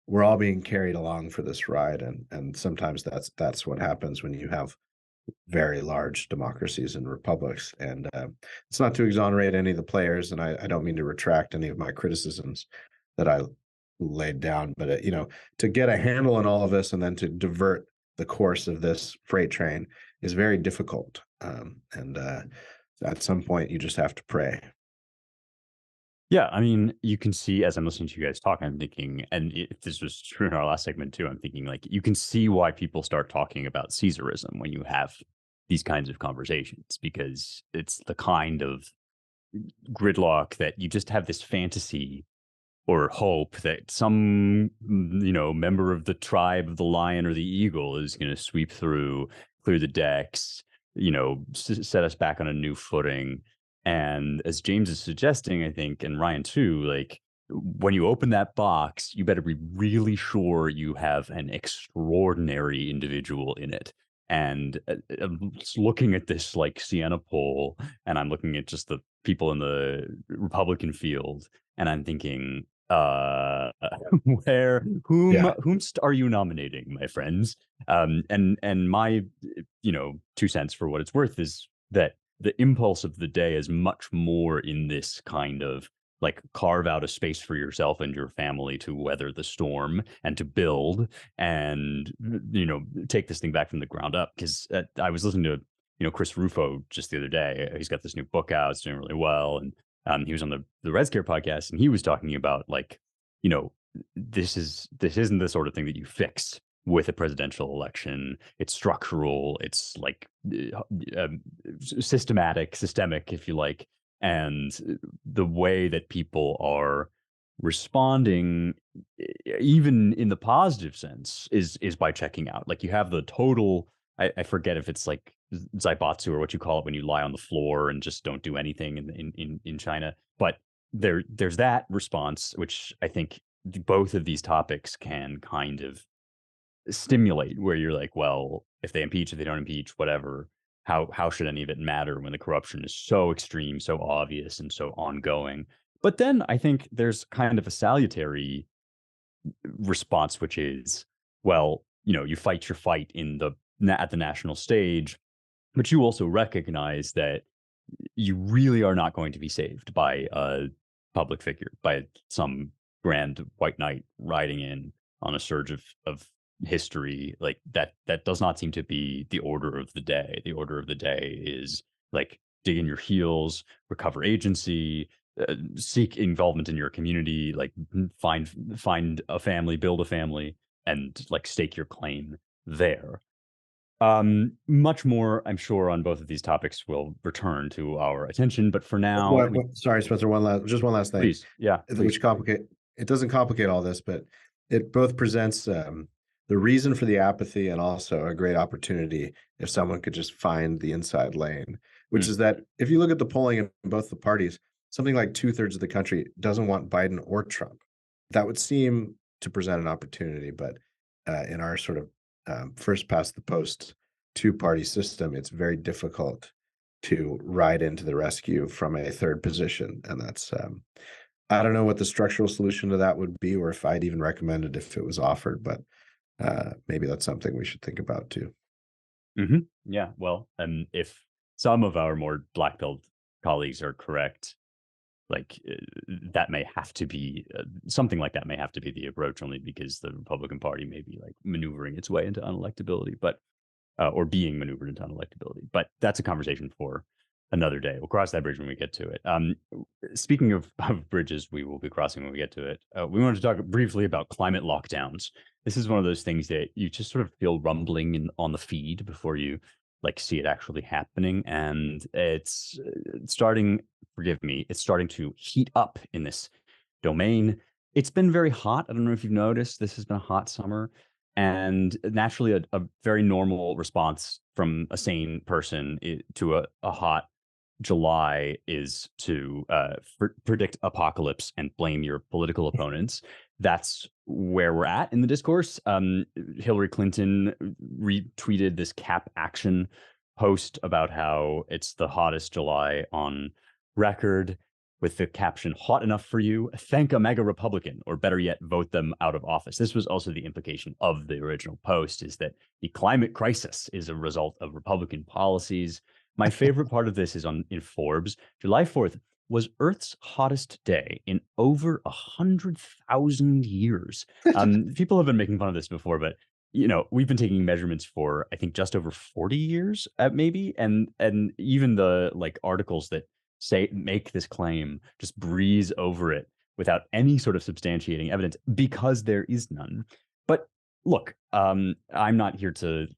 Speaker 2: we're all being carried along for this ride, and sometimes that's what happens when you have very large democracies and republics. And it's not to exonerate any of the players, and I don't mean to retract any of my criticisms that I laid down, but to get a handle on all of this and then to divert the course of this freight train is very difficult. And at some point, you just have to pray.
Speaker 1: Yeah, I mean, you can see as I'm listening to you guys talk, I'm thinking, and if this was true in our last segment too, I'm thinking like you can see why people start talking about Caesarism when you have these kinds of conversations, because it's the kind of gridlock that you just have this fantasy or hope that some member of the tribe of the lion or the eagle is going to sweep through, clear the decks, set us back on a new footing. And as James is suggesting, I think, and Ryan too, like when you open that box, you better be really sure you have an extraordinary individual in it. And I'm just looking at this like Siena poll, and I'm looking at just the people in the Republican field, and I'm thinking,
Speaker 2: Yeah.
Speaker 1: whom are you nominating, my friends? And my 2 cents for what it's worth is that the impulse of the day is much more in this kind of like carve out a space for yourself and your family to weather the storm and to build and take this thing back from the ground up. Because I was listening to Chris Rufo just the other day. He's got this new book out, it's doing really well, and he was on the Res Care podcast, and he was talking about like this isn't the sort of thing that you fix with a presidential election. It's structural, it's like systemic, if you like. And the way that people are responding, even in the positive sense, is by checking out. Like you have the total, I forget if it's like zaibatsu or what you call it when you lie on the floor and just don't do anything in China. But there's that response, which I think both of these topics can kind of stimulate, where you're like, well, if they impeach, if they don't impeach, whatever, how should any of it matter when the corruption is so extreme, so obvious, and so ongoing? But then I think there's kind of a salutary response, which is, well, you fight your fight at the national stage, but you also recognize that you really are not going to be saved by a public figure, by some grand white knight riding in on a surge of history. Like that does not seem to be the order of the day. The order of the day is like dig in your heels, recover agency, seek involvement in your community, like find a family, build a family, and like stake your claim there. Much more, I'm sure, on both of these topics will return to our attention, but for now,
Speaker 2: Sorry, Spencer, one last thing.
Speaker 1: Please. Yeah,
Speaker 2: which it doesn't complicate all this, but it both presents the reason for the apathy and also a great opportunity if someone could just find the inside lane, which is that if you look at the polling in both the parties, something like 2/3 of the country doesn't want Biden or Trump. That would seem to present an opportunity, but in our sort of first past the post two-party system, it's very difficult to ride into the rescue from a third position. And that's I don't know what the structural solution to that would be, or if I'd even recommend it if it was offered, but maybe that's something we should think about too.
Speaker 1: Mm-hmm. Yeah, well, and if some of our more black belt colleagues are correct, like that may have to be something like that may have to be the approach, only because the Republican Party may be like maneuvering its way into unelectability, but or being maneuvered into unelectability. But that's a conversation for another day. We'll cross that bridge when we get to it. Speaking of bridges, we will be crossing when we get to it. We wanted to talk briefly about climate lockdowns. This is one of those things that you just sort of feel rumbling on the feed before you like see it actually happening, and it's starting. Forgive me, it's starting to heat up in this domain. It's been very hot. I don't know if you've noticed. This has been a hot summer, and naturally, a very normal response from a sane person to a hot July is to predict apocalypse and blame your political opponents. That's where we're at in the discourse. Hillary Clinton retweeted this Cap Action post about how it's the hottest July on record, with the caption, "Hot enough for you? Thank a mega Republican, or better yet, vote them out of office." This was also the implication of the original post, is that the climate crisis is a result of Republican policies. My favorite part of this is in Forbes. July 4th was Earth's hottest day in over 100,000 years. People have been making fun of this before, but we've been taking measurements for, I think, just over 40 years, maybe, and even the like articles that make this claim just breeze over it without any sort of substantiating evidence, because there is none. But look, I'm not here to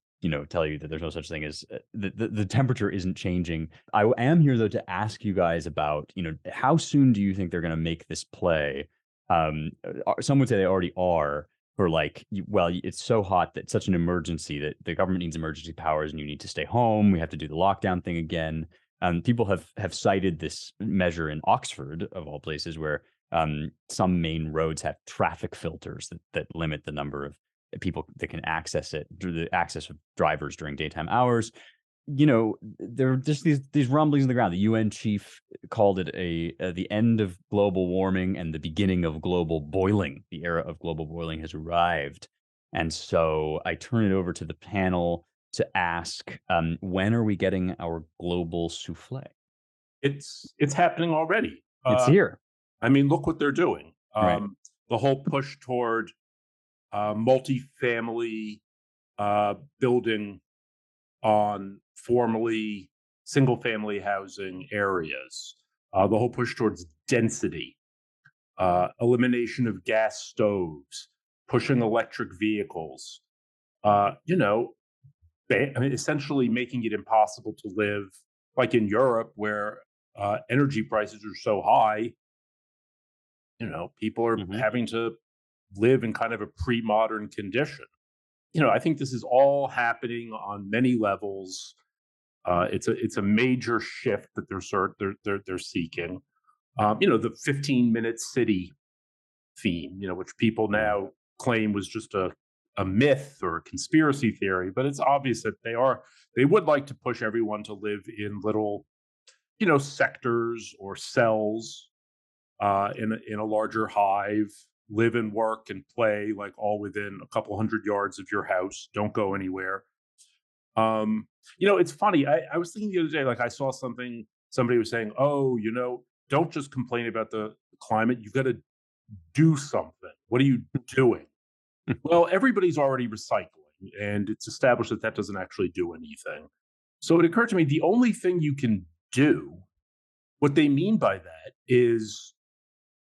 Speaker 1: tell you that there's no such thing as the temperature isn't changing. I am here though to ask you guys about, how soon do you think they're going to make this play? Some would say they already are, for like, well, it's so hot that it's such an emergency that the government needs emergency powers and you need to stay home. We have to do the lockdown thing again. People have cited this measure in Oxford, of all places, where some main roads have traffic filters that limit the number of people that can access it, through the access of drivers during daytime hours. There are just these rumblings in the ground. The UN chief called it the end of global warming and the beginning of global boiling. The era of global boiling has arrived. And so I turn it over to the panel to ask, when are we getting our global soufflé?
Speaker 3: It's happening already.
Speaker 1: It's here.
Speaker 3: I mean, look what they're doing.
Speaker 1: Right.
Speaker 3: The whole push toward multifamily building on formerly single-family housing areas, the whole push towards density, elimination of gas stoves, pushing electric vehicles, essentially making it impossible to live like in Europe, where energy prices are so high. People are having to live in kind of a pre-modern condition. I think this is all happening on many levels. It's a major shift that they're seeking. The 15-minute city theme, which people now claim was just a myth or a conspiracy theory, but it's obvious that they would like to push everyone to live in little, sectors or cells in a larger hive, live and work and play like all within a couple hundred yards of your house. Don't go anywhere. It's funny. I was thinking the other day, like I saw somebody was saying, "Oh, don't just complain about the climate. You've got to do something. What are you doing?" Well, everybody's already recycling, and it's established that doesn't actually do anything. So it occurred to me, the only thing you can do, what they mean by that is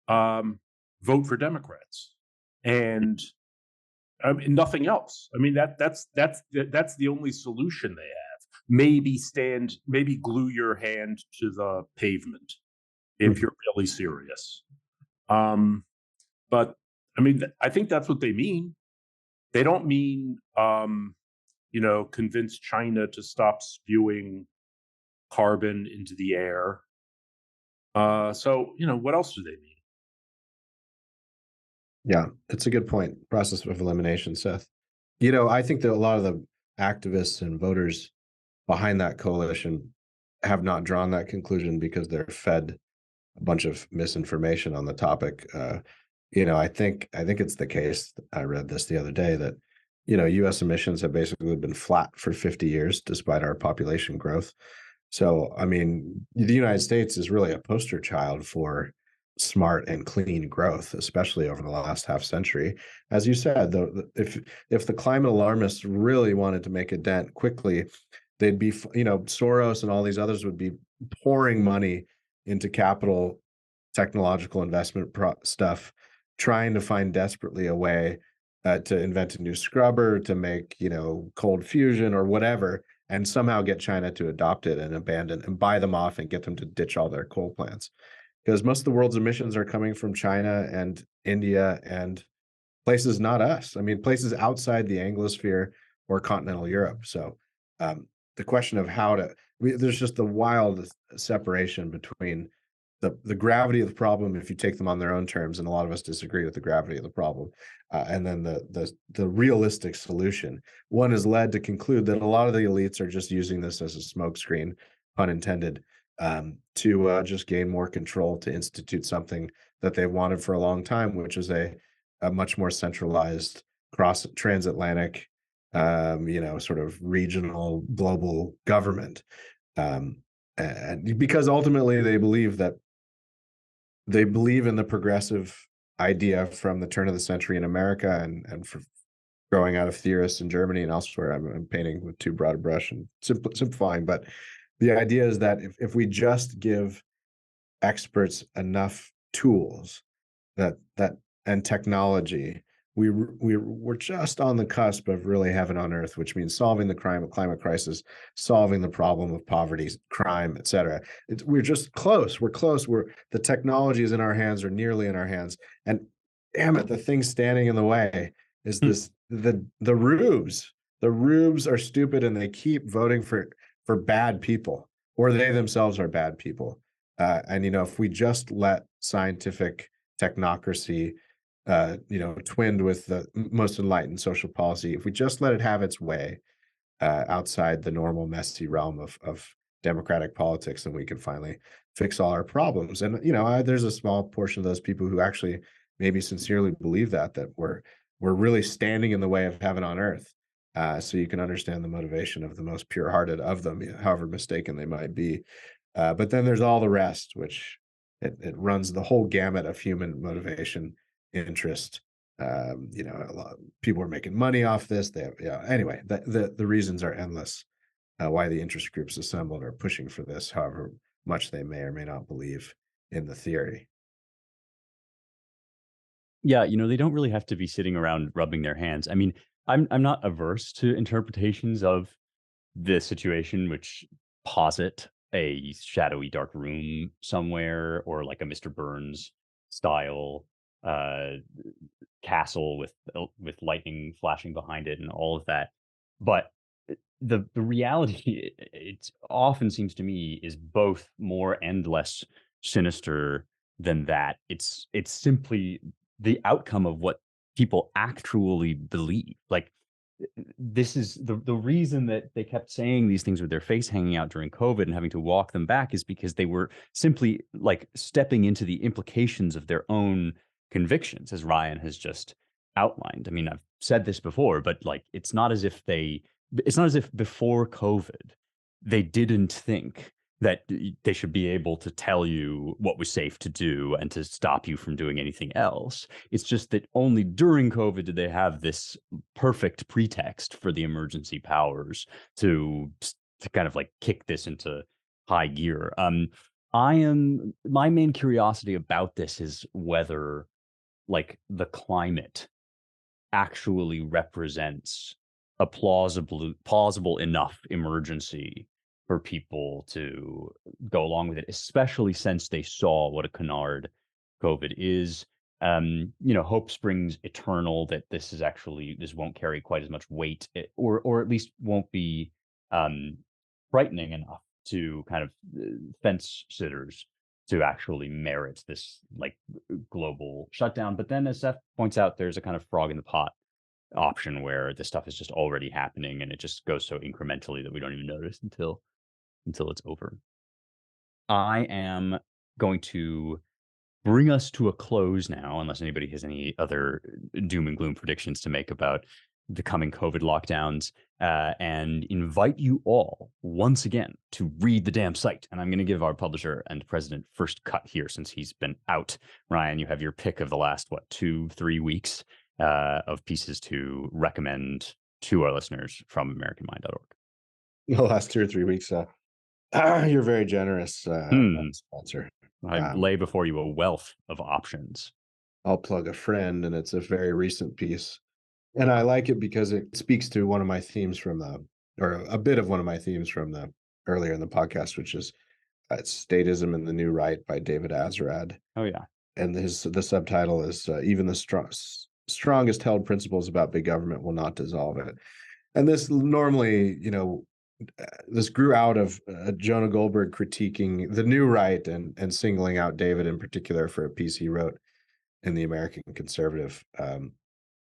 Speaker 3: vote for Democrats, and nothing else. I mean, that's the only solution they have. Maybe glue your hand to the pavement if you're really serious. But I mean, I think that's what they mean. They don't mean, convince China to stop spewing carbon into the air. So, what else do they mean?
Speaker 2: Yeah, it's a good point. Process of elimination, Seth. I think that a lot of the activists and voters behind that coalition have not drawn that conclusion because they're fed a bunch of misinformation on the topic. I think it's the case. I read this the other day that, U.S. emissions have basically been flat for 50 years despite our population growth. So, I mean, the United States is really a poster child for smart and clean growth, especially over the last half century. As you said, though, if the climate alarmists really wanted to make a dent quickly, they'd be, Soros and all these others would be pouring money into capital technological investment stuff, trying to find desperately a way to invent a new scrubber, to make, cold fusion or whatever, and somehow get China to adopt it and abandon and buy them off and get them to ditch all their coal plants. Because most of the world's emissions are coming from China and India and places not us. I mean, places outside the Anglosphere or continental Europe. So the question of there's just a wild separation between the gravity of the problem, if you take them on their own terms, and a lot of us disagree with the gravity of the problem, and then the realistic solution. One is led to conclude that a lot of the elites are just using this as a smokescreen, pun intended, to just gain more control, to institute something that they wanted for a long time, which is a much more centralized transatlantic, sort of regional global government. And because ultimately they believe in the progressive idea from the turn of the century in America and for growing out of theorists in Germany and elsewhere. I'm painting with too broad a brush and simplifying, but the idea is that if we just give experts enough tools that and technology, we're just on the cusp of really heaven on earth, which means solving the climate crisis, solving the problem of poverty, crime, etc. We're just close. We're close. The technology is in our hands or nearly in our hands. And damn it, the thing standing in the way is the rubes. The rubes are stupid and they keep voting for bad people, or they themselves are bad people. And if we just let scientific technocracy, twinned with the most enlightened social policy, if we just let it have its way outside the normal messy realm of democratic politics, then we can finally fix all our problems. And there's a small portion of those people who actually maybe sincerely believe that we're really standing in the way of heaven on earth. So you can understand the motivation of the most pure-hearted of them, however mistaken they might be. But then there's all the rest, which it runs the whole gamut of human motivation, interest. A lot of people are making money off this. Anyway, the reasons are endless why the interest groups assembled are pushing for this, however much they may or may not believe in the theory.
Speaker 1: Yeah, they don't really have to be sitting around rubbing their hands. I mean, I'm not averse to interpretations of the situation which posit a shadowy dark room somewhere, or like a Mr. Burns style castle with lightning flashing behind it and all of that. But the reality, it often seems to me, is both more and less sinister than that. It's simply the outcome of what people actually believe. Like, this is the reason that they kept saying these things with their face hanging out during COVID and having to walk them back, is because they were simply like stepping into the implications of their own convictions, as Ryan has just outlined. I mean, I've said this before, but like, it's not as if before COVID they didn't think that they should be able to tell you what was safe to do and to stop you from doing anything else. It's just that only during COVID did they have this perfect pretext for the emergency powers to kind of like kick this into high gear. My main curiosity about this is whether like the climate actually represents a plausible enough emergency for people to go along with it, especially since they saw what a canard COVID is. Hope springs eternal that this won't carry quite as much weight, or at least won't be frightening enough to kind of fence sitters to actually merit this like global shutdown. But then, as Seth points out, there's a kind of frog in the pot option where this stuff is just already happening and it just goes so incrementally that we don't even notice until it's over. I am going to bring us to a close now, unless anybody has any other doom and gloom predictions to make about the coming COVID lockdowns, and invite you all once again to read the damn site. And I'm going to give our publisher and president first cut here, since he's been out. Ryan, you have your pick of the last 2-3 weeks of pieces to recommend to our listeners from AmericanMind.org.
Speaker 2: The last 2 or 3 weeks, You're very generous, sponsor.
Speaker 1: I lay before you a wealth of options.
Speaker 2: I'll plug a friend, and it's a very recent piece. And I like it because it speaks to one of my themes or a bit of one of my themes from the earlier in the podcast, which is Statism and the New Right by David Azarad.
Speaker 1: Oh, yeah.
Speaker 2: And the subtitle is Even the Strongest Held Principles About Big Government Will Not Dissolve It. And this normally, this grew out of Jonah Goldberg critiquing the New Right and singling out David in particular for a piece he wrote in the American Conservative,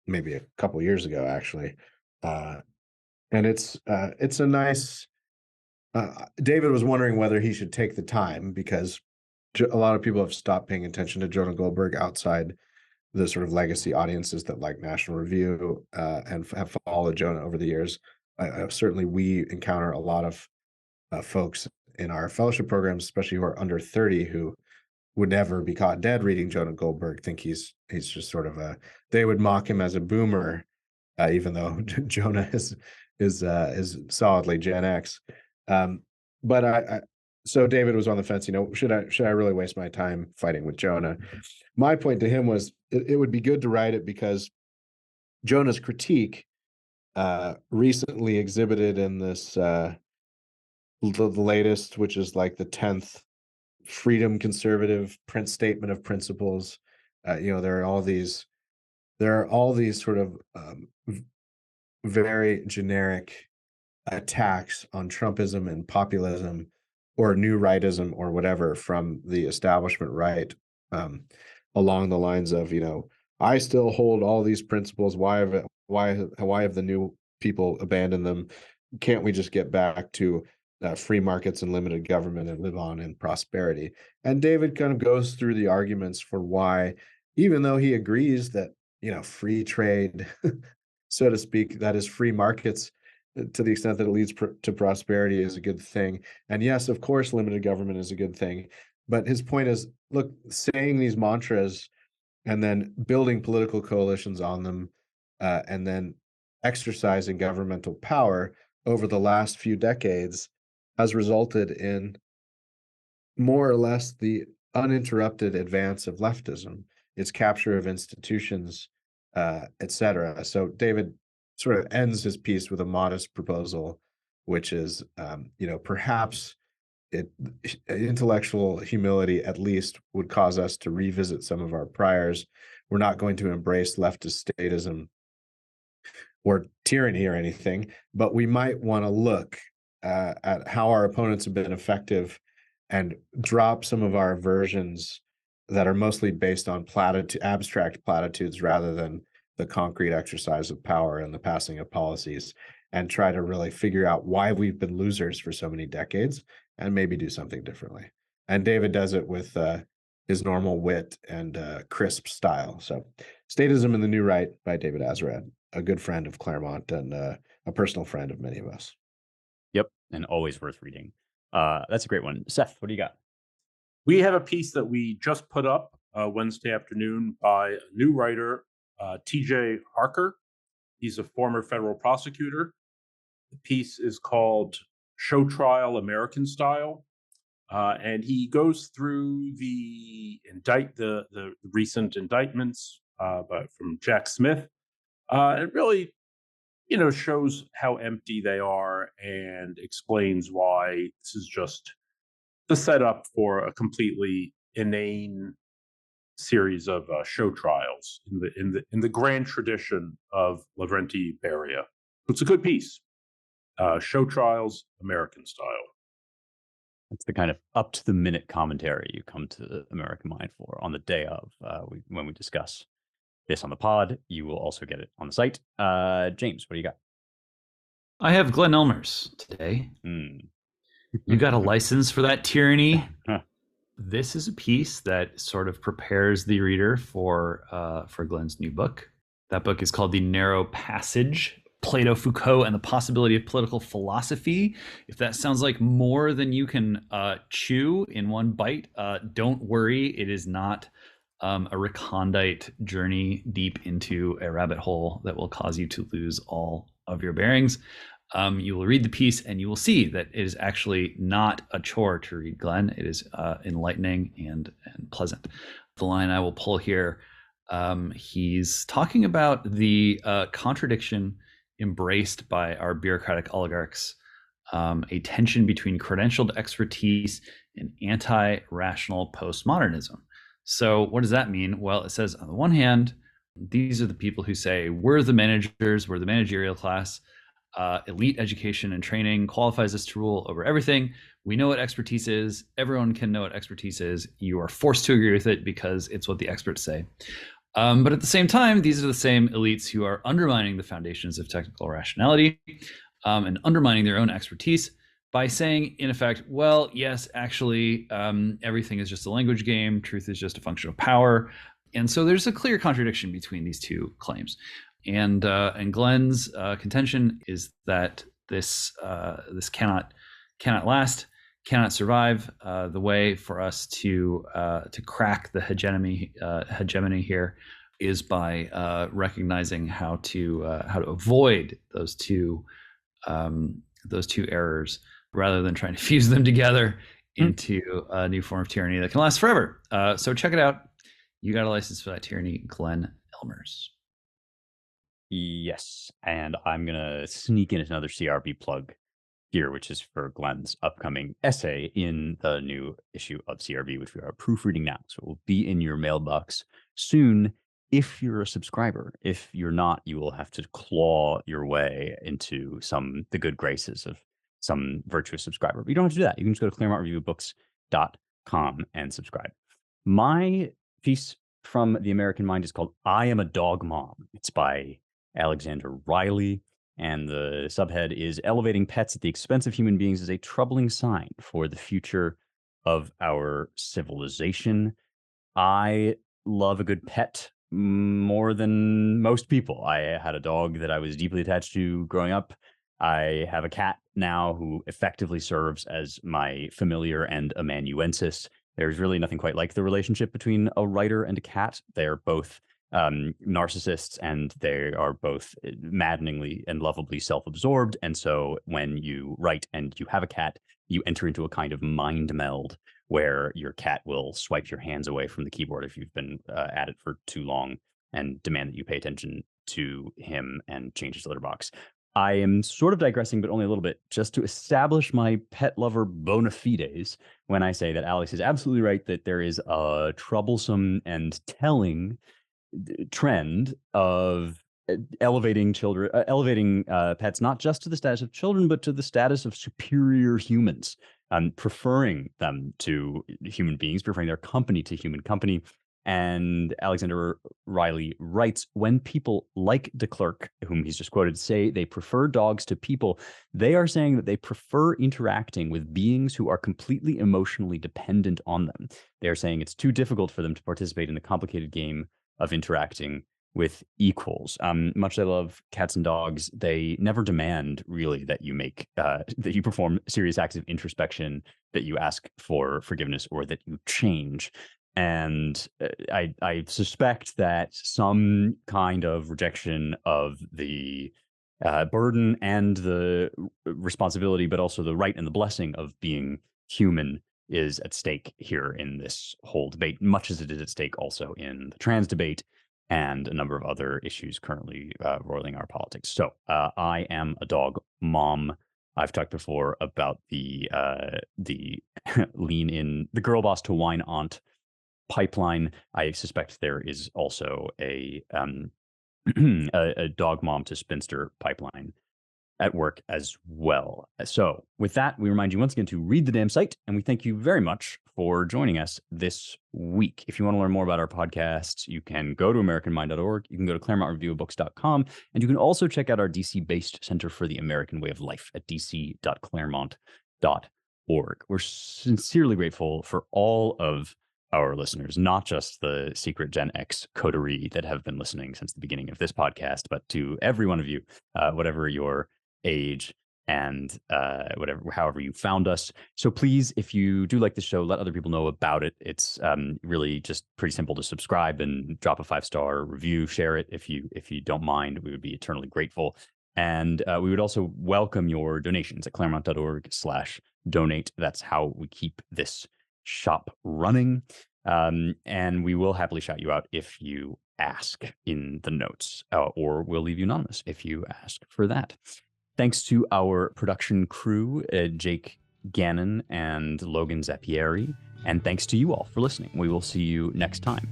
Speaker 2: maybe a couple years ago, actually. And it's a nice. David was wondering whether he should take the time, because a lot of people have stopped paying attention to Jonah Goldberg outside the sort of legacy audiences that like National Review and have followed Jonah over the years. Certainly, we encounter a lot of folks in our fellowship programs, especially who are under 30, who would never be caught dead reading Jonah Goldberg. Think he's just sort of they would mock him as a boomer, even though Jonah is solidly Gen X. But so David was on the fence. Should I really waste my time fighting with Jonah? My point to him was it would be good to write it because Jonah's critique recently exhibited in this the latest, which is like the 10th Freedom Conservative print statement of principles. There are all these sort of very generic attacks on Trumpism and populism or new rightism or whatever from the establishment right, along the lines of, I still hold all these principles. Why have the new people abandoned them? Can't we just get back to free markets and limited government and live on in prosperity? And David kind of goes through the arguments for why, even though he agrees that, free trade, so to speak, that is free markets, to the extent that it leads to prosperity, is a good thing. And yes, of course, limited government is a good thing. But his point is, look, saying these mantras and then building political coalitions on them, and then exercising governmental power over the last few decades has resulted in more or less the uninterrupted advance of leftism, its capture of institutions, etc. So David sort of ends his piece with a modest proposal, which is, perhaps intellectual humility at least would cause us to revisit some of our priors. We're not going to embrace leftist statism or tyranny or anything, but we might want to look at how our opponents have been effective and drop some of our versions that are mostly based on abstract platitudes rather than the concrete exercise of power and the passing of policies, and try to really figure out why we've been losers for so many decades and maybe do something differently. And David does it with his normal wit and crisp style. So Statism and the New Right by David Azarad, a good friend of Claremont and a personal friend of many of us.
Speaker 1: Yep, and always worth reading. That's a great one. Seth, what do you got?
Speaker 3: We have a piece that we just put up Wednesday afternoon by a new writer, TJ Harker. He's a former federal prosecutor. The piece is called Show Trial American Style. And he goes through the recent indictments from Jack Smith. It really, shows how empty they are and explains why this is just the setup for a completely inane series of show trials in the grand tradition of Lavrenti Beria. It's a good piece. Show Trials American Style.
Speaker 1: That's the kind of up to the minute commentary you come to American Mind for on the day of when we discuss this on the pod. You will also get it on the site. James, what do you got?
Speaker 4: I have Glenn Elmer's today. You got a license for that tyranny? This is a piece that sort of prepares the reader for Glenn's new book. That book is called The Narrow Passage: Plato, Foucault, and the Possibility of Political Philosophy. If that sounds like more than you can chew in one bite, don't worry. It is not a recondite journey deep into a rabbit hole that will cause you to lose all of your bearings. You will read the piece and you will see that it is actually not a chore to read Glenn. It is enlightening and pleasant. The line I will pull here, he's talking about the contradiction embraced by our bureaucratic oligarchs, a tension between credentialed expertise and anti-rational postmodernism. So what does that mean? Well, it says on the one hand, these are the people who say, we're the managers, we're the managerial class, elite education and training qualifies us to rule over everything. We know what expertise is. Everyone can know what expertise is. You are forced to agree with it because it's what the experts say. But at the same time, these are the same elites who are undermining the foundations of technical rationality and undermining their own expertise by saying, in effect, well, yes, actually, everything is just a language game. Truth is just a function of power. And so there's a clear contradiction between these two claims. And Glenn's contention is that this cannot last, cannot survive. The way for us to crack the hegemony here is by recognizing how to avoid those two errors, rather than trying to fuse them together into a new form of tyranny that can last forever. So check it out. You got a license for that tyranny, Glenn Elmers.
Speaker 1: Yes, and I'm going to sneak in another CRB plug here, which is for Glenn's upcoming essay in the new issue of CRB, which we are proofreading now. So it will be in your mailbox soon if you're a subscriber. If you're not, you will have to claw your way into the good graces of some virtuous subscriber. But you don't have to do that. You can just go to ClaremontReviewBooks.com and subscribe. My piece from The American Mind is called I Am a Dog Mom. It's by Alexander Riley, and the subhead is Elevating Pets at the Expense of Human Beings is a Troubling Sign for the Future of Our Civilization. I love a good pet more than most people. I had a dog that I was deeply attached to growing up. I have a cat now who effectively serves as my familiar and amanuensis. There's really nothing quite like the relationship between a writer and a cat. They're both narcissists, and they are both maddeningly and lovably self-absorbed. And so when you write and you have a cat, you enter into a kind of mind meld where your cat will swipe your hands away from the keyboard if you've been at it for too long, and demand that you pay attention to him and change his litter box. I am sort of digressing, but only a little bit, just to establish my pet lover bona fides when I say that Alex is absolutely right that there is a troublesome and telling trend of elevating pets, not just to the status of children, but to the status of superior humans, preferring them to human beings, preferring their company to human company. And Alexander Riley writes, when people like de Klerk, whom he's just quoted, say they prefer dogs to people, they are saying that they prefer interacting with beings who are completely emotionally dependent on them. They are saying it's too difficult for them to participate in the complicated game of interacting with equals. Much as I love cats and dogs, they never demand really that you that you perform serious acts of introspection, that you ask for forgiveness, or that you change. And I suspect that some kind of rejection of the burden and the responsibility, but also the right and the blessing of being human is at stake here in this whole debate, much as it is at stake also in the trans debate and a number of other issues currently roiling our politics. So I am a dog mom. I've talked before about the lean in the girl boss to wine aunt pipeline. I suspect there is also a a dog mom to spinster pipeline at work as well. So with that, we remind you once again to read the damn site, and we thank you very much for joining us this week. If you want to learn more about our podcasts, you can go to AmericanMind.org, you can go to ClaremontReviewBooks.com, and you can also check out our DC-based Center for the American Way of Life at dc.claremont.org. We're sincerely grateful for all of our listeners, not just the secret Gen X coterie that have been listening since the beginning of this podcast, but to every one of you, whatever your age and however you found us. So please, if you do like the show, let other people know about it. It's really just pretty simple to subscribe and drop a 5-star review, share it if you don't mind. We would be eternally grateful. And we would also welcome your donations at claremont.org/donate. That's how we keep this shop running. And we will happily shout you out if you ask in the notes, or we'll leave you anonymous if you ask for that. Thanks to our production crew, Jake Gannon and Logan Zappieri. And thanks to you all for listening. We will see you next time.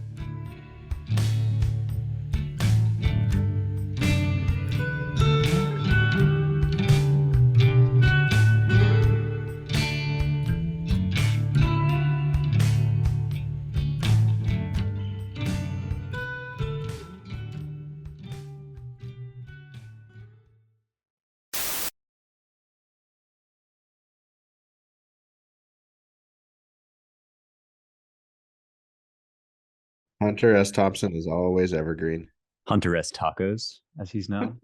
Speaker 2: Hunter S. Thompson is always evergreen.
Speaker 1: Hunter S. Tacos, as he's known.